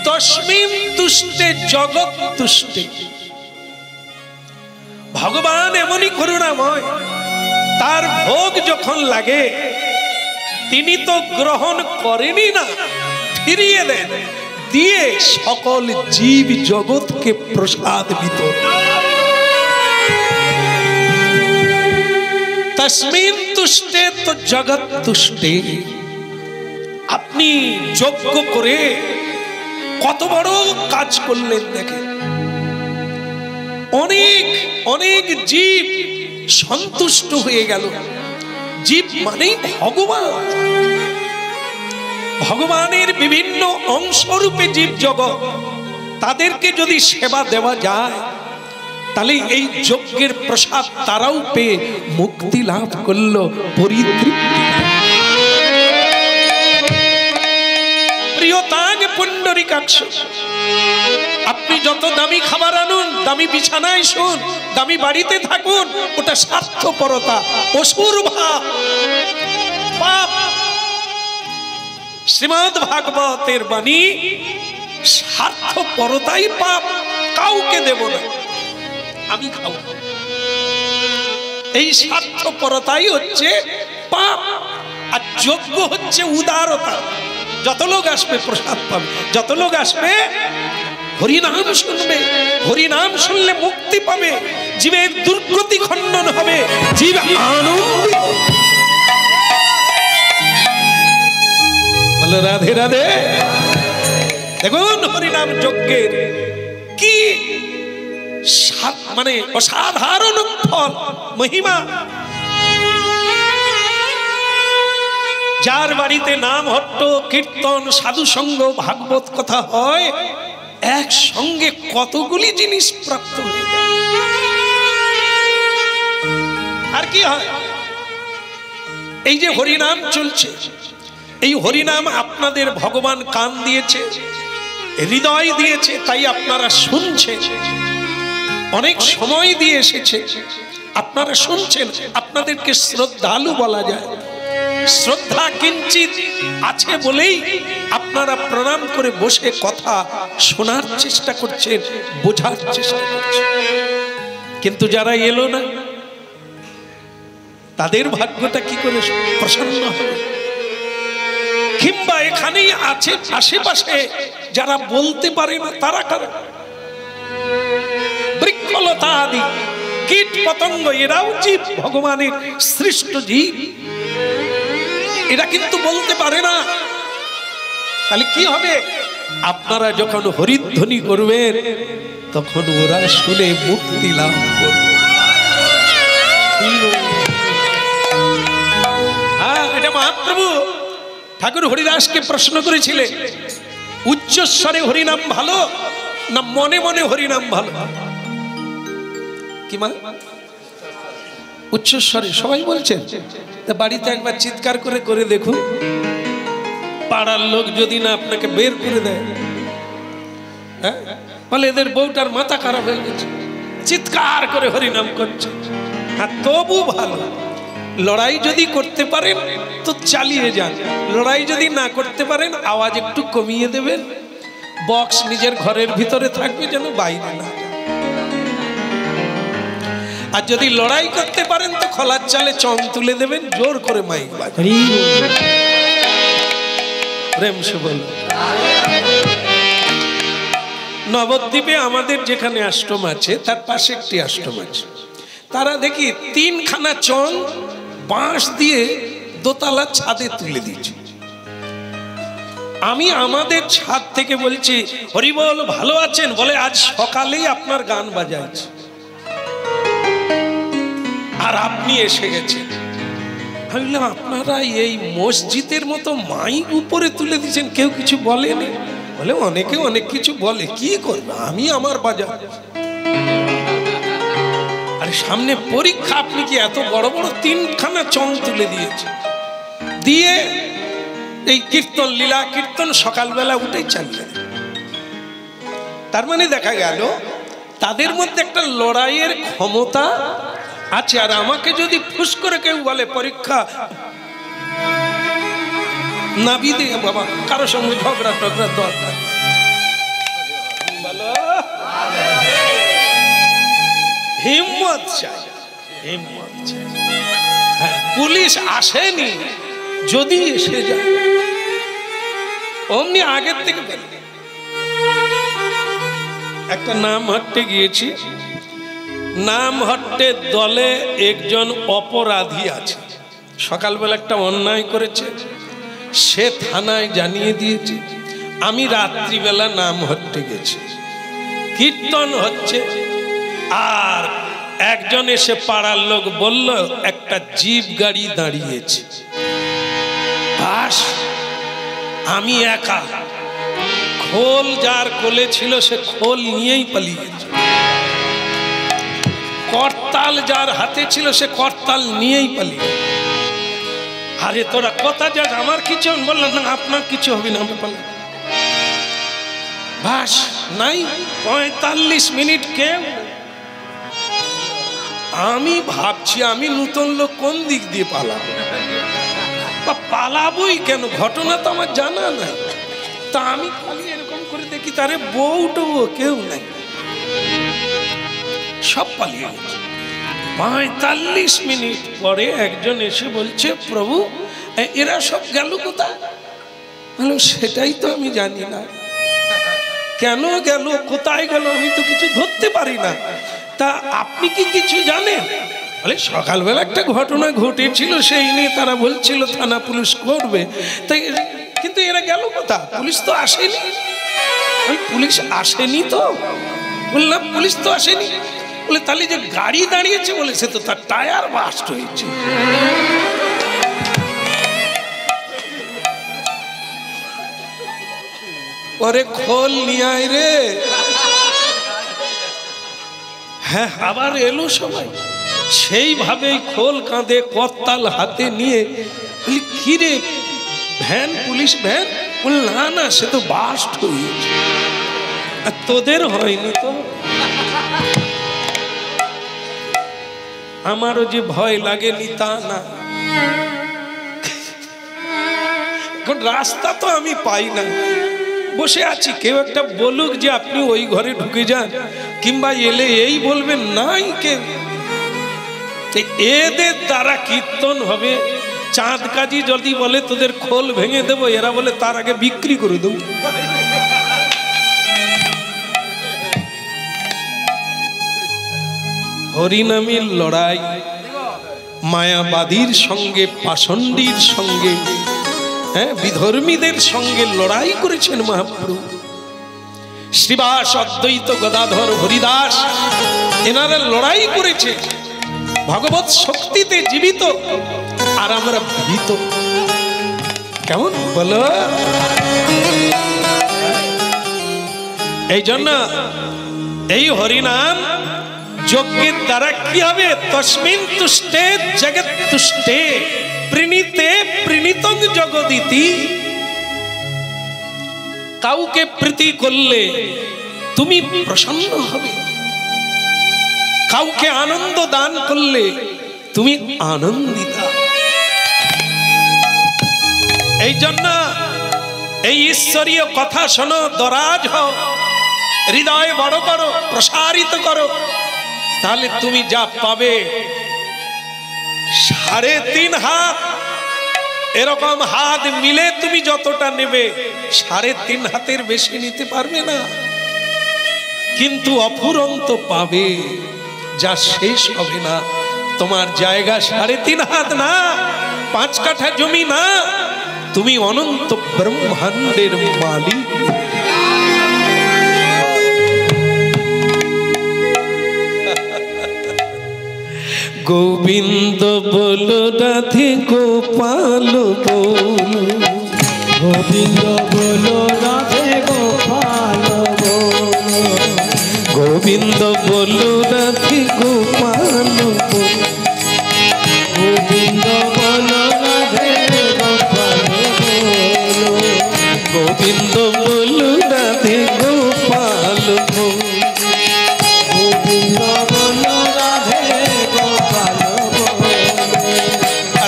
তস্মিন তুষ্টে জগৎ তুষ্টে। ভগবান এমনই করুণাময়, তার ভোগ যখন লাগে তিনি তো গ্রহণ করেনি না, ফিরিয়ে দেন, দিয়ে সকল জীব জগৎকে প্রসাদ বিতরণ। তস্মিন তুষ্টে তো জগৎ তুষ্টে। আপনি যজ্ঞ করে কত বড় কাজ করলেন দেখেন, অনেক অনেক জীব সন্তুষ্ট হয়ে গেল। জীব মানেই ভগবান, ভগবানের বিভিন্ন অংশরূপে জীব জগৎ, তাদেরকে যদি সেবা দেওয়া যায় তাহলে এই যজ্ঞের প্রসাদ তারাও পেয়ে মুক্তি লাভ করলো, পরিতৃপ্তি। প্রিয়তাং পুণ্ডরীকাক্ষং। আপনি যত দামি খাবার আনুন, দামি বিছানায় শুন, দামি বাড়িতে থাকুন, ওটা স্বার্থপরতা, অসুর ভাব, পাপ। শ্রীমদ্ ভাগবতের বাণী, স্বার্থপরতাই পাপ, কাউকে দেব না, আমি খাও। এই স্বার্থপরতাই হচ্ছে পাপ। আর যজ্ঞ হচ্ছে উদারতা। যত লোক আসবে প্রসাদ পাবে, যত লোক আসবে হরিনাম শুনবে, হরিনাম শুনলে মুক্তি পাবে, জীবের দুর্গতি খণ্ডন হবে, জীব আনন্দিত। বলো রাধে রাধে। দেখুন হরিনাম যজ্ঞের কি মানে অসাধারণ ফল, মহিমা। যার বাড়িতে নাম হট্ট কীর্তন সাধু সঙ্গ ভাগবত কথা হয়, একসঙ্গে কতগুলি জিনিস প্রাপ্ত হয়ে যায়। আর কি হয়? এই যে হরিনাম চলছে, এই হরিনাম আপনাদের ভগবান কান দিয়েছে, হৃদয় দিয়েছে, তাই আপনারা শুনছেন। অনেক সময় দিয়ে এসেছে, আপনারা শুনছেন, আপনাদেরকে শ্রদ্ধালু বলা যায়। শ্রদ্ধা কিঞ্চিত আছে বলেই আপনারা প্রণাম করে বসে কথা শোনার চেষ্টা করছেন, বোঝার চেষ্টা করছেন। কিন্তু যারা এলো না, তাদের ভাগ্যটা কি করে প্রসন্ন হবে? কিংবা এখানেই আছে আশেপাশে যারা বলতে পারে না তারা কারা? বৃক্ষলতা আদি কীট পতঙ্গ এরাও জীব, ভগবানের সৃষ্ট জীব, এরা কিন্তু বলতে পারে না। তাহলে কি হবে? আপনারা যখন হরিধ্বনি করবেন তখন ওরা শুনে মুক্তি লাভ করবে। হ্যাঁ, এটা মহাপ্রভু ঠাকুর হরিদাসকে প্রশ্ন করেছিলেন, উচ্চস্বরে হরিনাম ভালো না মনে মনে হরিনাম ভালো? কি মানে উচ্চস্বরে? সবাই বলছেন। তা বাড়িতে একবার চিৎকার করে করে দেখুন, পাড়ার লোক যদি না আপনাকে বের করে দেয়, হ্যাঁ, বলে এদের বউটার মাথা খারাপ হয়ে গেছে, চিৎকার করে হরিনাম করছে। আর তবু ভালো, লড়াই যদি করতে পারেন তো চালিয়ে যান, লড়াই যদি না করতে পারেন আওয়াজ একটু কমিয়ে দেবেন, বক্স নিজের ঘরের ভিতরে থাকবে, যেন বাইরে না। আর যদি লড়াই করতে পারেন তো খোলার চালে চং তুলে দেবেন, জোর করে মাইক বাজাবেন। প্রেম সে বল। নবদ্বীপে আমাদের যেখানে আশ্রম আছে তার পাশে একটি আশ্রম আছে, তারা দেখি 3খানা চং বাঁশ দিয়ে দোতলা ছাদে তুলে দিয়েছে। আমি আমাদের ছাদ থেকে বলছি, হরিবল ভালো আছেন? বলে আজ সকালেই আপনার গান বাজাচ্ছে আর আপনি এসে গেছেন। আমি বললাম, আপনারা এই মসজিদের মতো মাইক উপরে তুলে দিচ্ছেন, কেউ কিছু বলেনি? বলে অনেকে অনেক কিছু বলে, কি করবে, আমি আমার বাজার। আরে সামনে পরীক্ষা, আপনি কি এত বড় বড় 3খানা চং তুলে দিয়েছে, দিয়ে এই কীর্তন লীলা কীর্তন সকালবেলা উঠেই চালিয়ে। তার মানে দেখা গেল তাদের মধ্যে একটা লড়াইয়ের ক্ষমতা আছে। আর আমাকে যদি ফুস করে কেউ বলে পরীক্ষা নাবি দিয়ে, বাবা কারো সঙ্গে ঝগড়া টগড়া দরকার, হিম্মত চাই, হিম্মত চাই। হ্যাঁ, পুলিশ আসেনি, যদি এসে যায় অমনি আগের থেকে বলে। একটা নাম হাঁটতে গিয়েছি, নাম হট্টের দলে একজন অপরাধী আছে, সকালবেলা একটা অন্যায় করেছে, সে থানায় জানিয়ে দিয়েছে। আমি রাত্রিবেলা নাম হট্টে গেছি, কীর্তন হচ্ছে, আর একজন এসে পাড়ার লোক বলল একটা জিপ গাড়ি দাঁড়িয়েছে। বাস, আমি একা, খোল যার কোলে ছিল সে খোল নিয়েই পালিয়েছে, করতাল যার হাতে ছিল সে করতাল নিয়েই পালিয়ে। আরে তোরা কথা যাক, আমার কিছু বললাম না, আপনার কিছু হবে না, আমি পালাম। বাস নাই, 45 মিনিট কেউ। আমি ভাবছি আমি নতুন লোক কোন দিক দিয়ে পালাবো, বা পালাবোই কেন, ঘটনা তো আমার জানা নাই। তা আমি খালি এরকম করে দেখি তারে বউটো কেউ নাই, সব পালিয়ে গেছে। 45 মিনিট পরে একজন এসে বলছে, প্রভু এরা সব গেল কোথায়? বলো সেটাই তো আমি জানি না, কেন গেল, কোথায় গেল, আমি তো কিছু ধরতে পারি না। তা আপনি কি কিছু জানেন? বলে সকালবেলা একটা ঘটনা ঘটেছিল, সেই নিয়ে তারা বলছিল থানা পুলিশ করবে, তাই কিন্তু এরা গেল কোথায়? পুলিশ তো আসেনি। পুলিশ আসেনি তো? বললাম পুলিশ তো আসেনি। বলে তাহলে যে গাড়ি দাঁড়িয়েছে, বলে সে তো তার টায়ার বাস্ট হয়েছে। ওরে খোল নিয়ে আয় রে। হ্যাঁ, আবার এলো সবাই, সেইভাবেই খোল কাঁধে করতাল হাতে নিয়ে। কি রে, ভ্যান, পুলিশ ভ্যান? বল না না, সে তো বাস্ট হয়েছে। আর তোদের হয়নি তো? আমারও যে ভয় লাগেনি তা না, এখন রাস্তা তো আমি পাই না, বসে আছি, কেউ একটা বলুক যে আপনি ওই ঘরে ঢুকে যান, কিংবা এলে এই বলবেন নাই কেউ। এদের দ্বারা কীর্তন হবে, চাঁদ কাজী যদি বলে তোদের খোল ভেঙে দেবো, এরা বলে তার আগে বিক্রি করে দেবো। হরিনামের লড়াই, মায়াবাদীর সঙ্গে, পাষণ্ডীর সঙ্গে, হ্যাঁ, বিধর্মীদের সঙ্গে লড়াই করেছেন মহাপ্রভু। শ্রীবাস, অদ্বৈত, গদাধর, হরিদাস এনারা লড়াই করেছে, ভগবত শক্তিতে জীবিত, আর আমরা ভীত। কেমন বলো? এই জন্য এই হরিনাম যজ্ঞের দ্বারা কি হবে? তস্মিন তুষ্টে জগৎ তুষ্টে প্রীণিতে প্রীণিতং জগদিতি। কাউকে প্রীতি করলে তুমি প্রসন্ন হবে, কাউকে আনন্দ দান করলে তুমি আনন্দিতা। এই জন্য এই ঈশ্বরীয় কথা শোনো, দরাজ হও, হৃদয় বড় করো, প্রসারিত করো, তাহলে তুমি যা পাবে 3.5 হাত, এরকম হাত মিলে তুমি যতটা নেবে 3.5 হাতের বেশি নিতে পারবে না, কিন্তু অফুরন্ত পাবে, যা শেষ হবে না। তোমার জায়গা 3.5 হাত না, 5 কাঠা জমি না, তুমি অনন্ত ব্রহ্মাণ্ডের মালিক। গোবিন্দ বলো, রাধে গোপাল বলো, গোবিন্দ বলো, রাধে গোপাল বলো, গোবিন্দ বলো, রাধে গোপাল বলো, গোবিন্দ বলো, রাধে গোপাল বলো, গোবিন্দ বলো, রাধে গোপাল বলো, গোবিন্দ বলো, রাধে গোপাল বলো,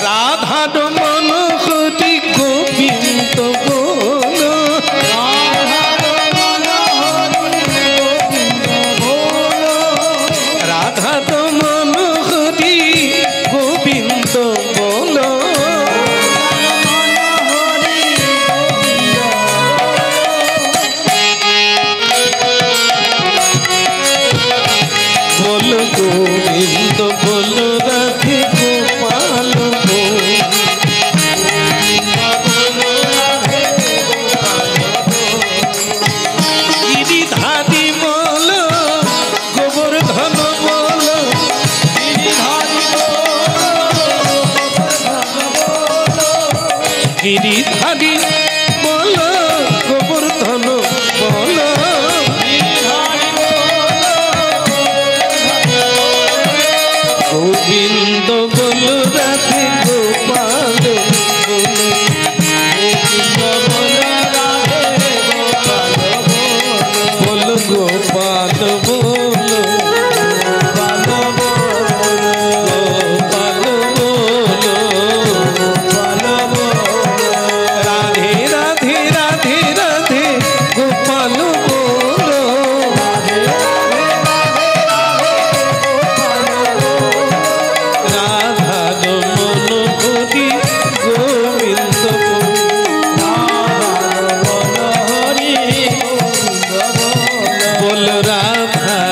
রাধার মন হরি গোবিন্দ বলো, রাধার মন হরি গোবিন্দ বলো, বলো গোবিন্দ বলো, রাধে গোপাল বলো, গিরিধারী বলো, গোবর্ধন বলো, গিরিধারী বলো, গোবর্ধন বলো, গোবিন্দ বলো, রাধে গোপাল বলো, বলো গোপাল বলো, গোপাল বলো, রাধে রাধে রাধে রাধে গোপাল বলো, রাধার মন হরি গোবিন্দ বলো, বলো রাধা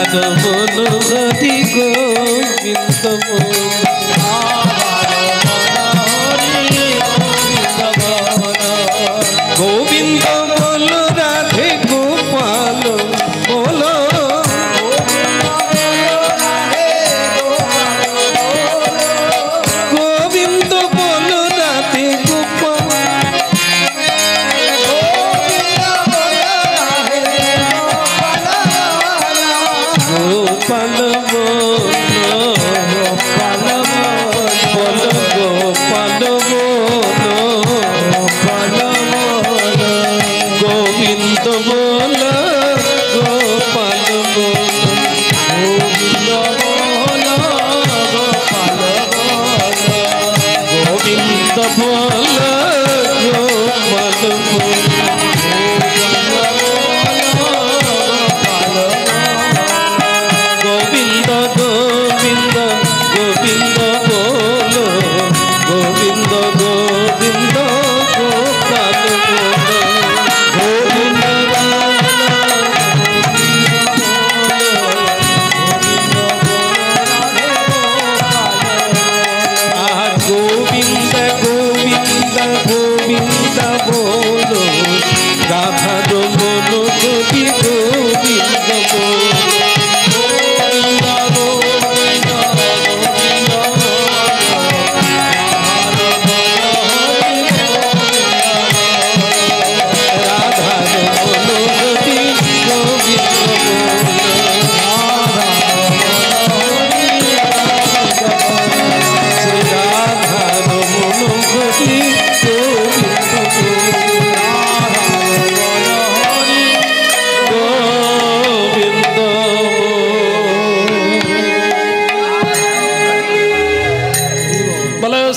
রাধার মন যদি গোবিন্দ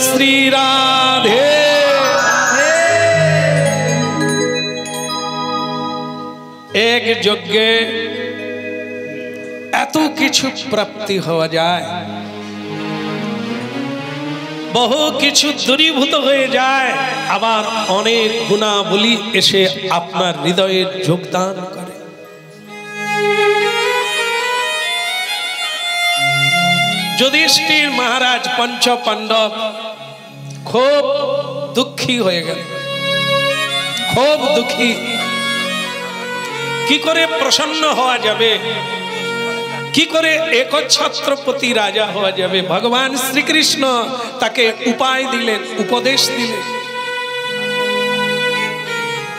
श्री राधे। एक যজ্ঞে এত কিছু প্রাপ্তি হওয়া যায়, বহু কিছু দূরীভূত হয়ে যায়, আবার অনেক গুণাবলী এসে আপনার হৃদয়ে যোগদান করে। যুধিষ্ঠির মহারাজ পঞ্চ পাণ্ডব খুব দুঃখী হয়ে গেল, খুব দুঃখী। কি করে প্রসন্ন হওয়া যাবে, কি করে একচ্ছত্রপতি রাজা হওয়া যাবে? ভগবান শ্রীকৃষ্ণ তাকে উপায় দিলেন, উপদেশ দিলেন।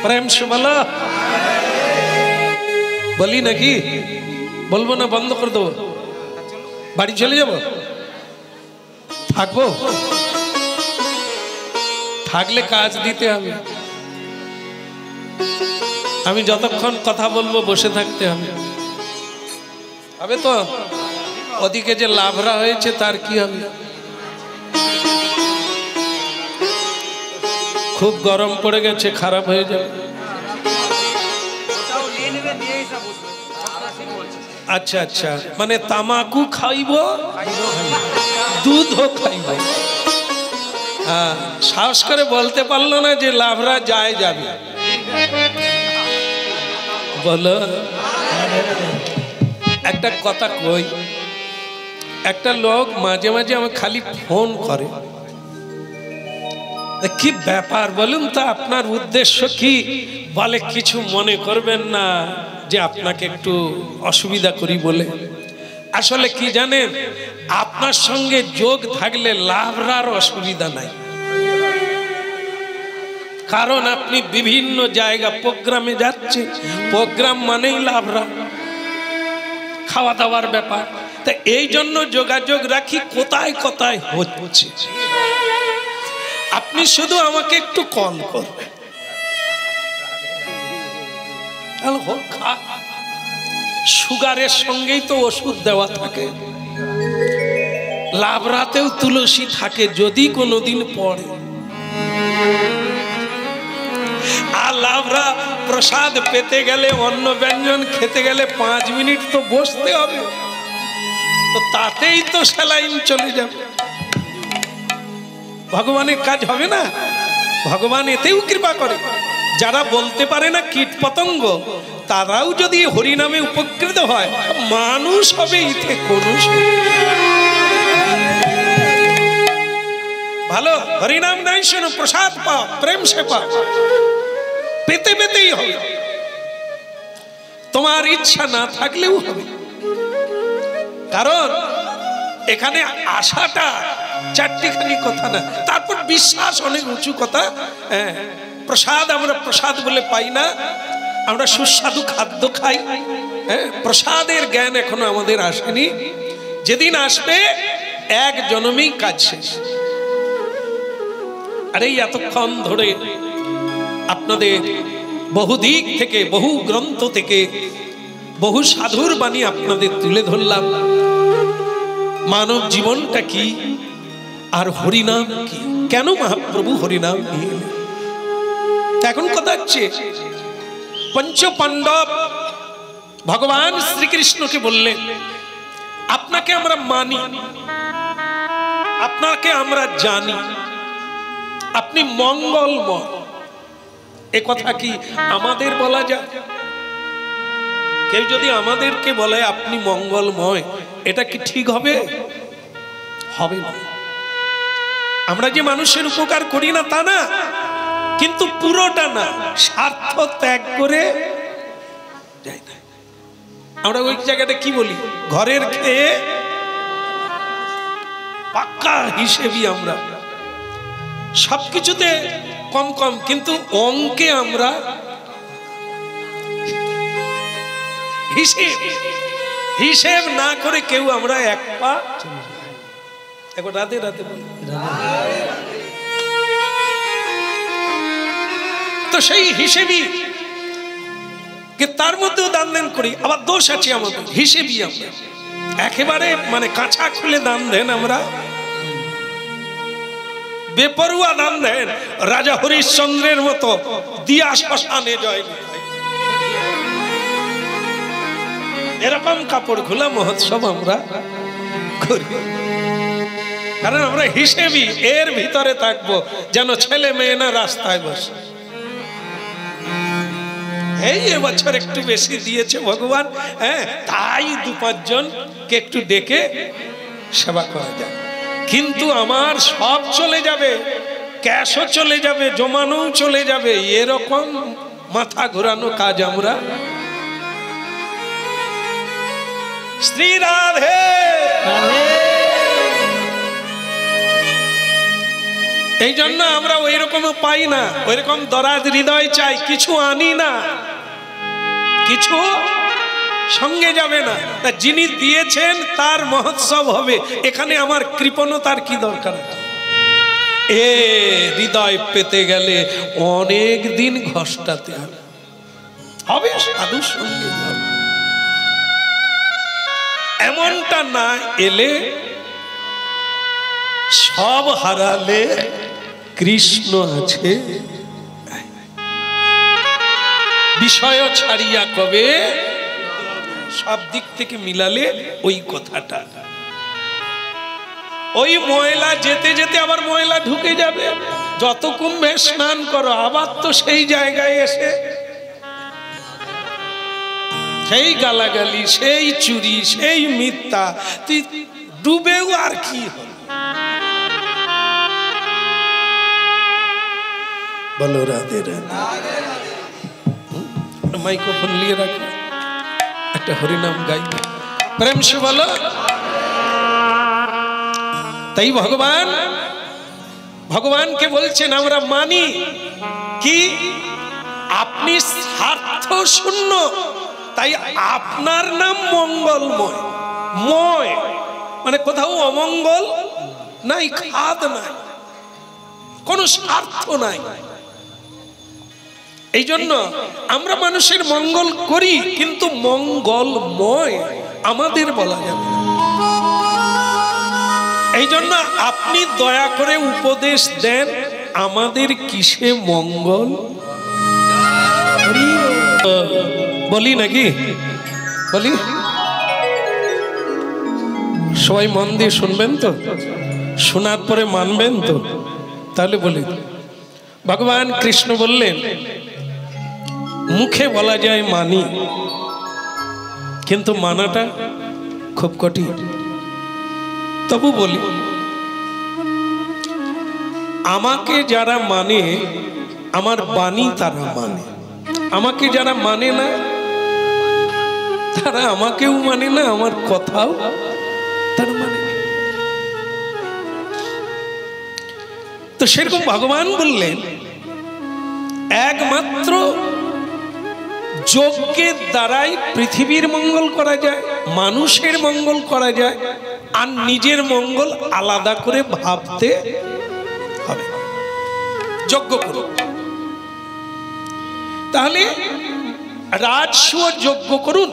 প্রেম সে বলো, বলি নাকি? বলবো না, বন্ধ করে দেবো, বাড়ি চলে যাব? থাকবো? থাকলে কাজ দিতে হবে। আমি যতক্ষণ কথা বলবো বসে থাকতে হবে, হবে তো? ওদিকে যে লাভরা হয়েছে তার কি হবে? খুব গরম পড়ে গেছে, খারাপ হয়ে যাবে। আচ্ছা আচ্ছা, মানে তামাকু খাইব, দুধও খাইব। হ্যাঁ, সাহস করে বলতে পারলো না যে লাভরা যায় যাবে। বলো, একটা কথা কই, একটা লোক মাঝে মাঝে আমাকে খালি ফোন করে, কি ব্যাপার বলুন তো, আপনার উদ্দেশ্য কি? বলে কিছু মনে করবেন না যে আপনাকে একটু অসুবিধা করি বলে। আসলে কি জানেন, আপনার সঙ্গে যোগ থাকলে লাভরার অসুবিধা নাই। কারণ আপনি বিভিন্ন জায়গা প্রোগ্রামে যাচ্ছেন, প্রোগ্রাম মানেই লাভরা, খাওয়া দাওয়ার ব্যাপার। তা এই জন্য যোগাযোগ রাখি কোথায় কোথায় হচ্ছে। আপনি শুধু আমাকে একটু কল করবেন, সুগারের সঙ্গেই তো ওষুধ দেওয়া থাকে, লাভরাতেও তুলসী থাকে যদি কোনোদিন পড়ে। আর লাভরা প্রসাদ পেতে গেলে, অন্ন ব্যঞ্জন খেতে গেলে 5 মিনিট তো বসতে হবে, তো তাতেই তো স্যালাইন চলে যাবে। ভগবানের কাজ হবে না? ভগবান এতেও কৃপা করে। যারা বলতে পারে না, কীট পতঙ্গ, তারাও যদি হরিনামে উপকৃত হয়, মানুষ হবে ইতে কোন। ভালো হরিনাম নাই শোনো, প্রসাদ পাও, প্রেম সে পাও, পেতে পেতেই হবে। তোমার ইচ্ছা না থাকলেও হবে, কারণ এখানে আশাটা চারটিখানি কথা না, তারপর বিশ্বাস অনেক উঁচু কথা। হ্যাঁ, প্রসাদ আমরা প্রসাদ বলে পাই না, আমরা সুস্বাদু খাদ্য খাই। হ্যাঁ, প্রসাদের জ্ঞান এখনো আমাদের আসেনি। যেদিন আসবে এক জন্মেই কাজ শেষ। আর এই এতক্ষণ ধরে আপনাদের বহু দিক থেকে, বহু গ্রন্থ থেকে, বহু সাধুর বাণী আপনাদের তুলে ধরলাম। মানব জীবনটা কি আর হরিনাম কি, কেন মহাপ্রভু হরিনাম নিয়ে এলেন। এখন কথা হচ্ছে, পঞ্চ পাণ্ডব ভগবান শ্রীকৃষ্ণকে বললেন, আপনাকে আমরা মানি, আপনাকে আমরা জানি, আপনি মঙ্গলময়। এ কথা কি আমাদের বলা যায়? কেউ যদি আমাদেরকে বলে আপনি মঙ্গলময়, এটা কি ঠিক হবে? হবে না। আমরা যে মানুষের উপকার করি না তা না, কিন্তু পুরোটা না, স্বার্থ ত্যাগ করে যাই না। আমরা ওই জায়গাটা কি বলি, ঘরের খেয়ে পাক্কা হিসেবি আমরা, সবকিছুতে কম কম, কিন্তু অঙ্কে আমরা হিসেব না করে কেউ আমরা এক পা এখন রাতে রাতে বলি। তো সেই হিসেবই তার মধ্যেও দান দেন করি, আবার দোষ আছে আমাদের হিসেবই আমরা একেবারে মানে কাঁচা খুলে দান দেন, আমরা বেপরুয়া দান দেন, রাজা হরিশ্চন্দ্রের মতো দিয়া শ্মশানে জয়, এরকম কাপড় খোলা মহোৎসব আমরা করি। কারণ আমরা হিসেবি এর ভিতরে থাকবো, যেন ছেলে মেয়ে না রাস্তায় বসে এই এবছর একটু বেশি দিয়েছে ভগবান, হ্যাঁ তাই 2-5 জনকে একটু ডেকে সেবা করা যায়। কিন্তু আমার সব চলে যাবে, ক্যাশও চলে যাবে, জমানো চলে যাবে, এরকম মাথা ঘোরানো কাজ আমরা। শ্রী রাধে, এই জন্য আমরা ওই রকম পাই না, ওই রকম দরাজ হৃদয় চাই, কিছু আনি না, কিছু সঙ্গে যাবে না। যিনি দিয়েছেন তার মহোৎসব হবে, এখানে আমার কৃপণতার কি দরকার? এ হৃদয় পেতে গেলে অনেক দিন ঘষ্টাতে হবে, হবে সাধুর সঙ্গে হবে। এমনটা না এলে সব হারালে কৃষ্ণ আছে, বিষয় ছাড়িয়া কবে, সব দিক থেকে মিলালে ওই কথাটা। ওই ময়লা যেতে যেতে আবার ময়লা ঢুকে যাবে, যত কুম্ভে স্নান করো আবার তো সেই জায়গায় এসে সেই গালাগালি, সেই চুরি, সেই মিথ্যা, তুই ডুবেও আর কি হল? বলো রাধে রাধে। মাইক্রোফোন নিয়ে রাখো, একটা হরিনাম গাই, প্রেম সে বলো। তাই ভগবানকে বলছেন আমরা মানি কি আপনি স্বার্থ শূন্য, তাই আপনার নাম মঙ্গলময়। ময় মানে কোথাও অমঙ্গল নাই, খাদ নাই, কোন স্বার্থ নাই। এই জন্য আমরা মানুষের মঙ্গল করি, কিন্তু মঙ্গলময় আমাদের বলা যাবে না। এই জন্য আপনি দয়া করে উপদেশ দেন আমাদের কিসে মঙ্গল বলি নাকি বলি? সবাই মন দিয়ে শুনবেন তো, শোনার পরে মানবেন তো? তাহলে বলি, ভগবান কৃষ্ণ বললেন মুখে বলা যায় মানি, কিন্তু মানাটা খুব কঠিন। তবু বলি, আমাকে যারা মানে আমার বাণী তারা মানে, আমাকে যারা মানে না তারা আমাকেও মানে না, আমার কথাও তারা মানে না। তো সেরকম ভগবান বললেন একমাত্র যজ্ঞের দ্বারাই পৃথিবীর মঙ্গল করা যায়, মানুষের মঙ্গল করা যায়, আর নিজের মঙ্গল আলাদা করে ভাবতে হবে। যজ্ঞ করুন, তাহলে রাজসূয় যজ্ঞ করুন,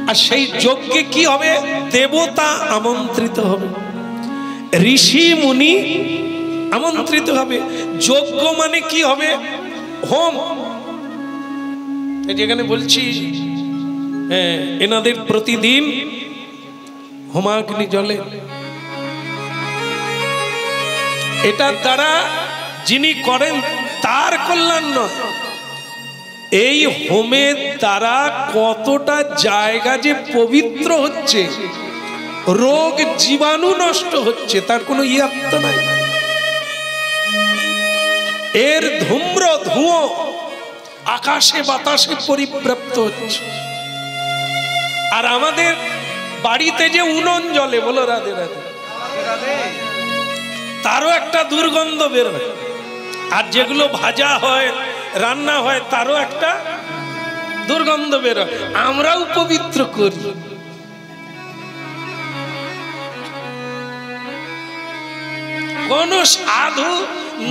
আর সেই যজ্ঞে কি হবে? দেবতা আমন্ত্রিত হবে, ঋষি মুনি আমন্ত্রিত হবে। যজ্ঞ মানে কি হবে? হোম। যেখানে বলছি এনাদের প্রতিদিন হোমাগ্নি জ্বলে, এটার দ্বারা যিনি করেন তার কল্যাণ নয়, এই হোমের দ্বারা কতটা জায়গা যে পবিত্র হচ্ছে, রোগ জীবাণু নষ্ট হচ্ছে, তার কোনো ইয়াত্ত নাই। এর ধূম্র ধুঁয়ো আকাশে বাতাসে পরিব্যাপ্ত হচ্ছে। আর আমাদের বাড়িতে যে উনুন জ্বলে, বলো রাধে রাধে, তারও একটা দুর্গন্ধ বের হয়। আর যেগুলো ভাজা হয়, রান্না হয়, তারও একটা দুর্গন্ধ বের হয়। আমরাও পবিত্র করি। কোন সাধু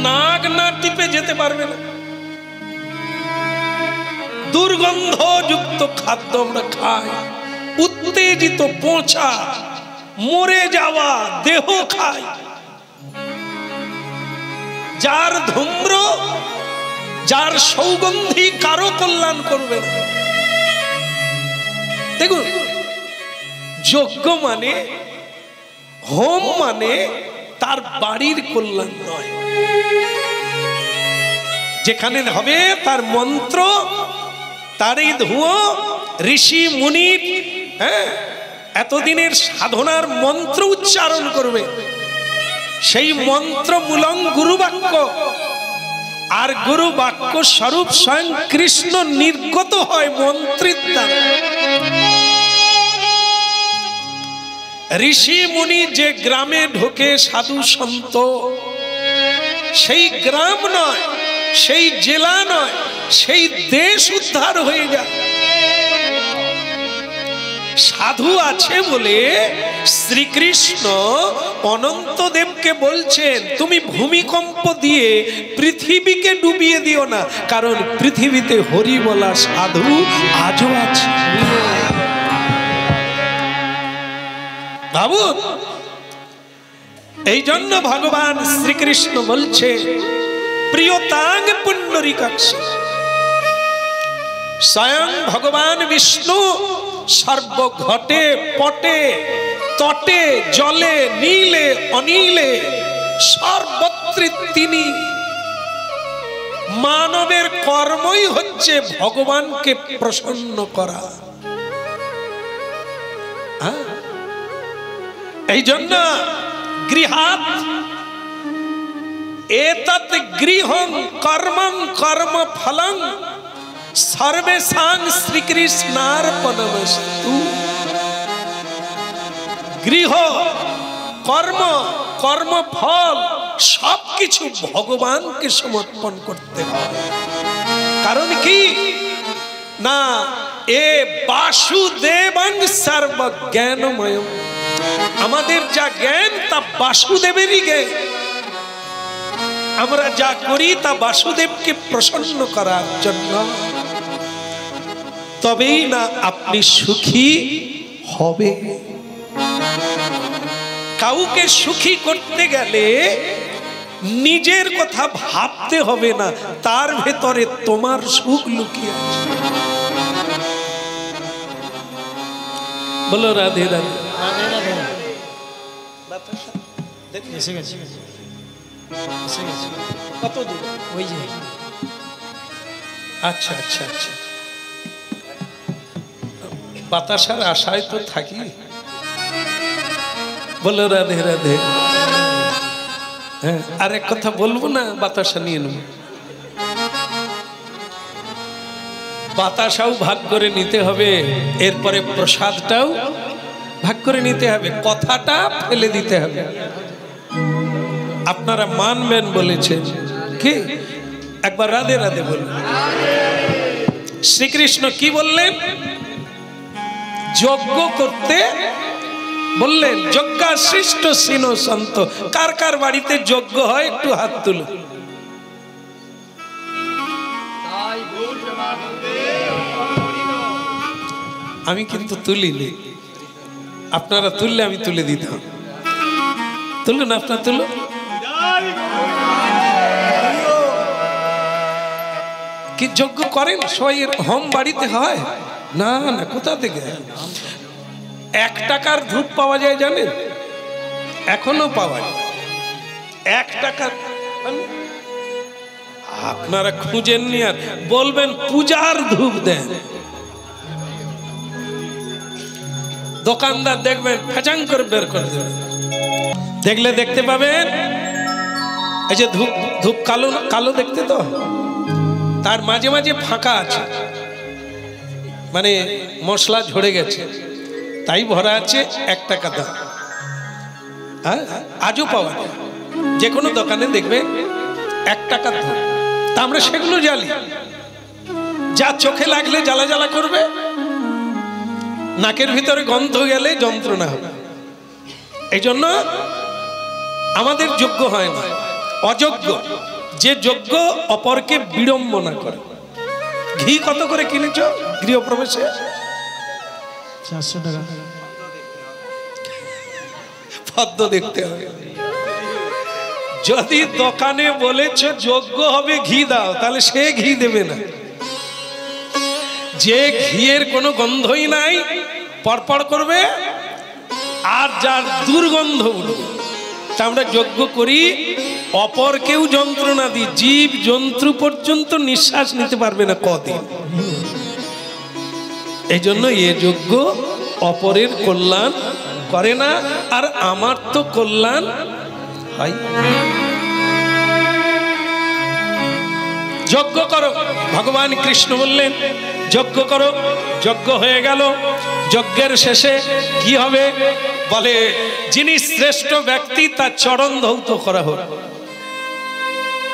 নাক না টিপে যেতে পারবে না। দুর্গন্ধযুক্ত খাদ্য আমরা খাই, উত্তেজিত, পচা, মরে যাওয়া দেহ খাই। যার ধূম্র, যার সৌগন্ধি কারো কল্যাণ করবে না। দেখুন, যজ্ঞ মানে, হোম মানে তার বাড়ির কল্যাণ নয়। যেখানে হবে তার মন্ত্র, তার এই ধুঁয়ো, ঋষি মুনি এতদিনের সাধনার মন্ত্র উচ্চারণ করবে। সেই মন্ত্র মূলং গুরু বাক্য, আর গুরু বাক্য স্বরূপ স্বয়ং কৃষ্ণ নির্গত হয় মন্ত্রের দ্বারা। ঋষি মুনি যে গ্রামে ঢোকে সাধু সন্ত, সেই গ্রাম নয়, সেই জেলা নয়, সেই দেশ উদ্ধার হয়ে যায়। সাধু আছে বলে শ্রীকৃষ্ণ অনন্তদেবকে বলছেন, তুমি ভূমিকম্প দিয়ে পৃথিবীকে ডুবিয়ে দিও না, কারণ পৃথিবীতে হরি বলা সাধু আজও আছে। ভাবুন, এই জন্য ভগবান শ্রীকৃষ্ণ বলছে, প্রিয়তাং পুণ্ডরীকাক্ষ। স্বয়ং ভগবান বিষ্ণু সর্বঘটে পটে তটে জলে নীলে অনীলে সর্বত্র তিনি। মানবের কর্মই হচ্ছে ভগবানকে প্রসন্ন করা। এই জন্য গৃহাৎ এতৎ গৃহং কর্মং কর্ম ফলং সর্বেষাং শ্রীকৃষ্ণার্পণমস্তু। গৃহ, কর্ম, কর্মফল সবকিছু ভগবানকে সমর্পণ করতে হবে। কারণ কি না, এ বাসুদেবং সর্বজ্ঞানময়। আমাদের যা জ্ঞান তা বাসুদেবেরই জ্ঞান। আমরা যা করি তা বাসুদেবকে প্রসন্ন করার জন্য। তবেই না আপনি সুখী হবে। কাউকে সুখী করতে গেলে নিজের কথা ভাবতে হবে না, তার ভেতরে তোমার সুখ লুকিয়ে আছে। বলো রাধে রাধে। কত দূর? ওই যে। আচ্ছা আচ্ছা আচ্ছা, বাতাসার আশায় তো থাকি। বলো রাধে রাধে। হ্যাঁ, আর এক কথা বলবো না, বাতাসা নিয়ে নেব। বাতাসাও ভাগ করে নিতে হবে, এরপরে প্রসাদটাও ভাগ করে নিতে হবে, কথাটা ফেলে দিতে হবে। আপনারা মানবেন বলেছেন কি? একবার রাধে রাধে বলুন। শ্রীকৃষ্ণ কি বললেন? যজ্ঞ করতে বললেন। যজ্ঞাশিষ্ট সিন সন্ত। কার কার বাড়িতে যজ্ঞ হয় একটু হাত তুলো। আমি কিন্তু তুলিনি, আপনারা তুললে আমি তুলে দিতাম। তুলুন, আপনার তুলুন। কি যজ্ঞ করেন? সবাই হোম বাড়িতে হয় না? না, কোথা থেকে? 1 টাকার ধূপ পাওয়া যায় জানেন? এখনো পাওয়া যায় 1 টাকার। আপনারা খুঁজেননি আর বলবেন পূজার ধূপ দেন। দোকানদার দেখবেন ফেচাং করে বের করে দেবেন। দেখলে দেখতে পাবেন এই যে ধূপ ধূপ কালো কালো দেখতে তো, তার মাঝে মাঝে ফাঁকা আছে, মানে মশলা ঝরে গেছে, তাই ভরা আছে 1 টাকা দাম। হ্যাঁ, আজও পাওয়া যায়, যে কোনো দোকানে দেখবে 1 টাকার ধূপ। তা আমরা সেগুলো জ্বালি, যা চোখে লাগলে জ্বালা জ্বালা করবে, নাকের ভিতরে গন্ধ গেলে যন্ত্রণা হবে। এই জন্য আমাদের যোগ্য হয় না, অযোগ্য। যে যোগ্য অপরকে বিড়ম্বনা করে। ঘি কত করে কিনেছ গৃহপ্রবেশে? 400 টাকা। পদ্ম দেখতে হবে। যদি দোকানে বলেছ যোগ্য হবে ঘি দাও, তাহলে সে ঘি দেবে না। যে ঘিয়ের কোনো গন্ধই নাই পরপর করবে, আর যার দুর্গন্ধ উঠবে। তা আমরা যজ্ঞ করি, অপরকেও যন্ত্রণা দিই, জীব জন্তু পর্যন্ত নিঃশ্বাস নিতে পারবে না কদিন। এই জন্য এ যজ্ঞ অপরের কল্যাণ করে না, আর আমার তো কল্যাণ হয়। যজ্ঞ করো, ভগবান কৃষ্ণ বললেন যজ্ঞ করো। যজ্ঞ হয়ে গেল, যজ্ঞের শেষে কি হবে বলে, যিনি শ্রেষ্ঠ ব্যক্তি তার চরণ ধৌত করা হোক,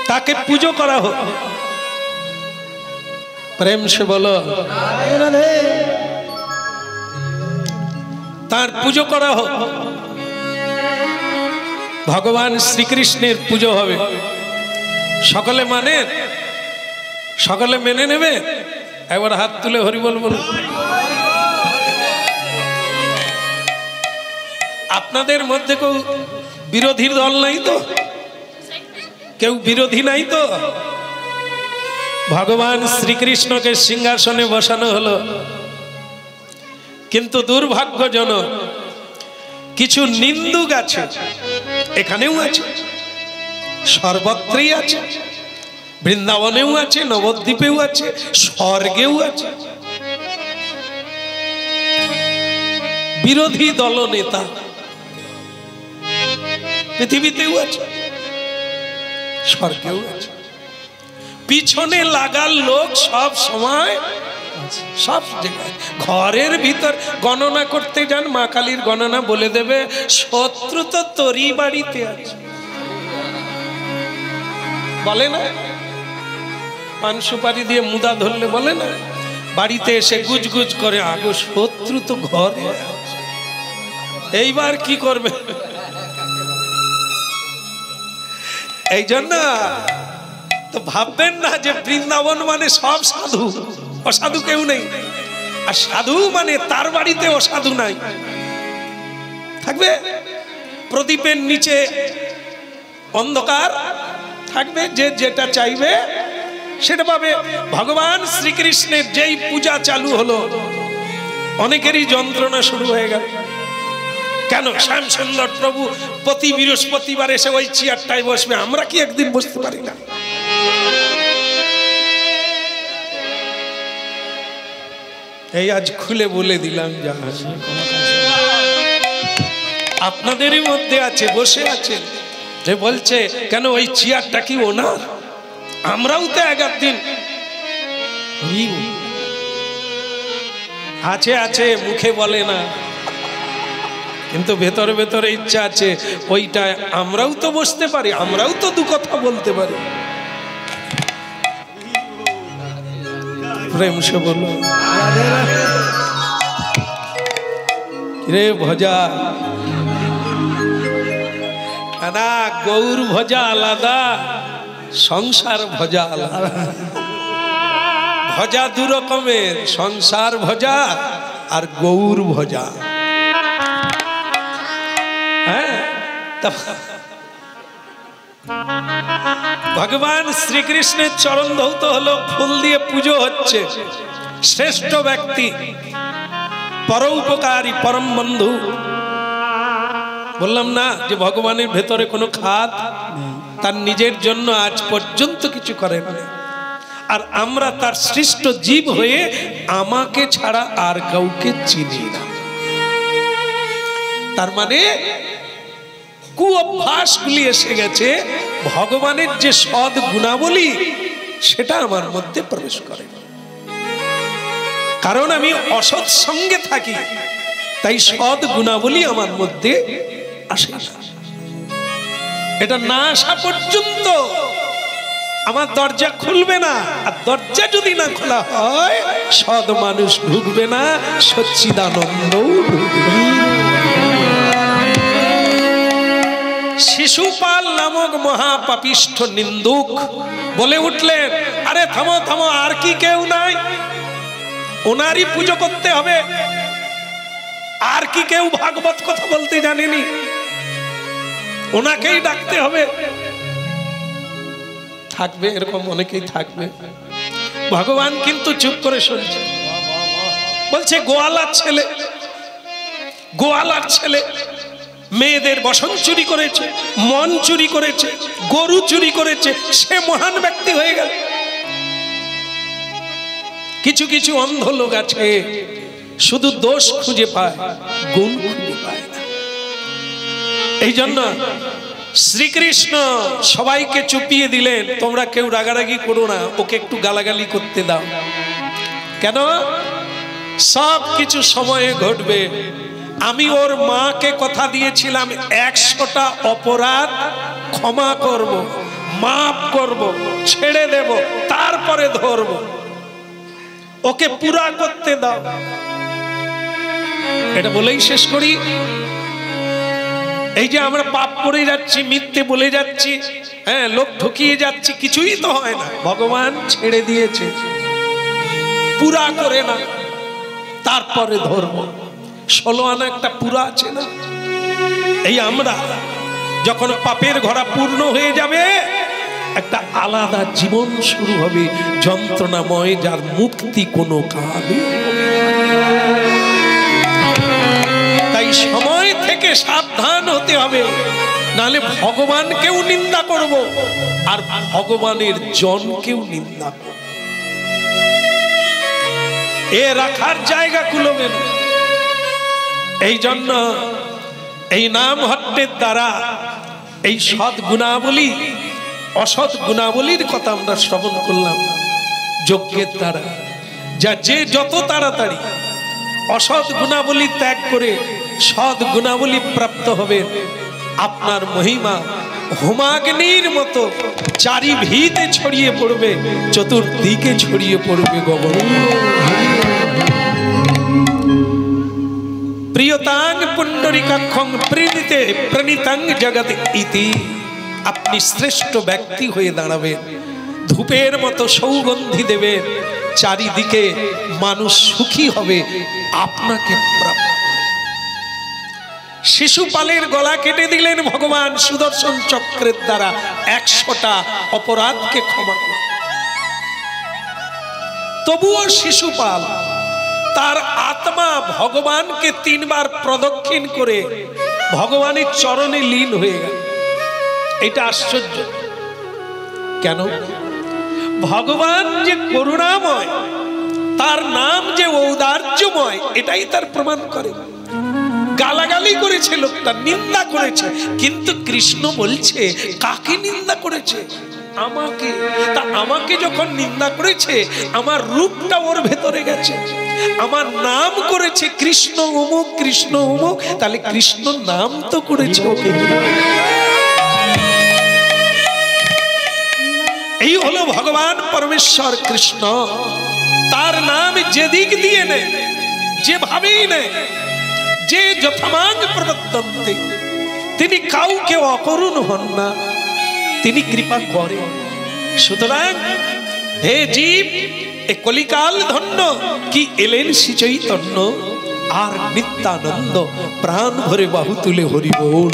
তাকে পুজো করা হোক। প্রেম সে বলো, তার পুজো করা হোক। ভগবান শ্রীকৃষ্ণের পুজো হবে। সকলে মানে, সকলে মেনে নেবে? একবার হাত তুলে হরিবল বলুন। আপনাদের মধ্যে কেউ বিরোধী দল নাই তো? কেউ বিরোধী নাই তো? ভগবান শ্রীকৃষ্ণকে সিংহাসনে বসানো হলো, কিন্তু দুর্ভাগ্যজনক কিছু নিন্দুক আছে, এখানেও আছে, সর্বত্রই আছে, বৃন্দাবনেও আছে, নবদ্বীপেও আছে, স্বর্গেও আছে। বিরোধী দল নেতা পৃথিবীতেও আছে, স্বর্গেও আছে। পিছনে লাগার লোক সব সময় সব জায়গায়। ঘরের ভিতর গণনা করতে যান, মা কালীর গণনা বলে দেবে, শত্রু তো তোরই বাড়িতে আছে, বলে না? পান সুপারি দিয়ে মুদা ধরলে বলে না? বাড়িতে এসে গুজগুজ করে, আগো শত্রু তো ঘরে আছে। এইবার কি করবে? এই জন্য তো ভাববেন না যে বৃন্দাবন মানে সব সাধু, অসাধু কেউ নেই। আর সাধু মানে তার বাড়িতে অসাধু নাই। থাকবে প্রদীপের নিচে অন্ধকার থাকবে, যে যেটা চাইবে সেটা পাবে। ভগবান শ্রীকৃষ্ণের যেই পূজা চালু হলো, অনেকেরই যন্ত্রণা শুরু হয়ে গেল। কেন? শ্যামসুন্দর প্রভু প্রতি বৃহস্পতিবার এসে ওই চেয়ারটায় বসবে, আমরা কি একদিন বসতে পারি না? এই আজ খুলে বলে দিলাম, যা আপনাদেরই মধ্যে আছে, বসে আছে, যে বলছে কেন ওই চেয়ারটা কি ওনার? আমরাও তো একদিন আছে আছে, মুখে বলে না, কিন্তু ভেতরে ভেতরে ইচ্ছা আছে ওইটা আমরাও তো বসতে পারি, আমরাও তো দু কথা বলতে পারি। প্রেম সে বলো রে ভজা না, গৌর ভজা আলাদা, সংসার ভজা আলাদা। ভজা দু রকমের, সংসার ভজা আর গৌর ভজা। হ্যাঁ, ভগবান শ্রীকৃষ্ণের চরণ ধৌত হলো, ফুল দিয়ে পুজো হচ্ছে। শ্রেষ্ঠ ব্যক্তি, পরোপকারী, পরম বন্ধু। বললাম না যে ভগবানের ভেতরে কোনো খাদ, তার নিজের জন্য আজ পর্যন্ত কিছু করেন না। আর আমরা তার সৃষ্ট জীব হয়ে আমাকে ছাড়া আর কাউকে চিনি না। তার মানে কুঅভ্যাসগুলি এসে গেছে, ভগবানের যে সৎ গুণাবলী সেটা আমার মধ্যে প্রবেশ করে। কারণ আমি অসৎ সঙ্গে থাকি, তাই সৎ গুণাবলী আমার মধ্যে আসে না। এটা না আসা পর্যন্ত আমার দরজা খুলবে না। আর দরজা যদি না খোলা হয়, সৎ মানুষ ঢুকবে না, সচ্চিদানন্দ ঢুকবে। শিশুপাল নামক মহাপাপিষ্ঠ নিন্দুক বলে উঠলেন, আরে থামো থামো, আর কি কেউ নাই? ওনারই পুজো করতে হবে, আর কি কেউ ভাগবত কথা বলতে জানেনি? ওনাকেই ডাকতে হবে। থাকবে এরকম অনেকেই থাকবে। ভগবান কিন্তু চুপ করে শুনছে। বলছে গোয়ালার ছেলে, গোয়ালার ছেলে মেয়েদের বসন চুরি করেছে, মন চুরি করেছে, গরু চুরি করেছে, সে মহান ব্যক্তি হয়ে গেল। কিছু কিছু অন্ধ লোক আছে, শুধু দোষ খুঁজে পায়, গুণ খুঁজে পায় না। এই জন্য শ্রীকৃষ্ণ সবাইকে চুপিয়ে দিলেন, তোমরা কেউ রাগারাগি করো না, ওকে একটু গালাগালি করতে দাও। কেন? সব কিছু সময়ে ঘটবে। আমি ওর মাকে কথা দিয়েছিলাম 100টা অপরাধ ক্ষমা করব, মাফ করব, ছেড়ে দেব, তারপরে ধরব। ওকে পুরা করতে দাও। এটা বলেই শেষ করি। এই যে আমরা পাপ করে যাচ্ছি, মিথ্যে বলে যাচ্ছি, হ্যাঁ, লোক ঠকিয়ে যাচ্ছি, কিছুই তো হয় না। ভগবান ছেড়ে দিয়েছে, পুরা করে না, তারপরে ধর্ম। 16 আনা একটা পুরা আছে না? এই আমরা যখন পাপের ঘোড়া পূর্ণ হয়ে যাবে, একটা আলাদা জীবন শুরু হবে, যন্ত্রণাময়, যার মুক্তি কোনো কালে। তাই সময় থেকে সাবধান হতে হবে, নাহলে ভগবানকেও নিন্দা করব আর ভগবানের জনকেও নিন্দা করব। এ রাখার জায়গা কুলোবে না। এই জন্য এই নাম হট্টের দ্বারা এই সৎ গুণাবলী, অসৎ গুণাবলীর কথা আমরা শ্রবণ করলাম। যজ্ঞের দ্বারা যে যত তাড়াতাড়ি অসৎ গুণাবলী ত্যাগ করে সৎ গুণাবলী প্রাপ্ত হবে, আপনার মহিমা হোমাগ্নির মতো চারিভিতে ছড়িয়ে পড়বে, চতুর্দিকে ছড়িয়ে পড়বে গগন। প্রিয়তাং পুণ্ডরিকাক্ষং প্রীতিতে প্রণীতাং জগৎ ইতি। আপনি শ্রেষ্ঠ ব্যক্তি হয়ে দাঁড়াবেন, ধূপের মতো সৌগন্ধি দেবেন, চারিদিকে মানুষ সুখী হবে আপনাকে প্রাপ্ত। শিশুপালের গলা কেটে দিলেন ভগবান সুদর্শন চক্রের দ্বারা, 100টা অপরাধকে ক্ষমা করে। তবুও শিশুপাল তার আত্মা ভগবানকে 3 বার প্রদক্ষিণ করে ভগবানের চরণে লীন হয়ে গেল। এটা আশ্চর্য। কেন? ভগবান যে করুণাময়, তার নাম যে ঔদার্যময়, এটাই তার প্রমাণ করে। গালাগালি করেছে লোকটা, নিন্দা করেছে, কিন্তু কৃষ্ণ বলছে কাকে নিন্দা করেছে? আমাকে। তা আমাকে যখন নিন্দা করেছে, আমার রূপটা ওর ভেতরে গেছে, আমার নাম করেছে কৃষ্ণ অমুক, কৃষ্ণ অমুক, তাহলে কৃষ্ণ নাম তো করেছে ওকে। এই হলো ভগবান পরমেশ্বর কৃষ্ণ। তার নাম যেদিক দিয়ে নেয়, যেভাবেই নেয়, যে যথামাং প্রবর্তন্তে, তিনি কাউকে অকরুণ হন না, তিনি কৃপা করেন। সুতরাং হে জীব, এ কলিকাল ধন্য কি এলেন শ্রী চৈতন্য, আর নিত্যানন্দ প্রাণ ভরে বাহু তুলে হরি বল।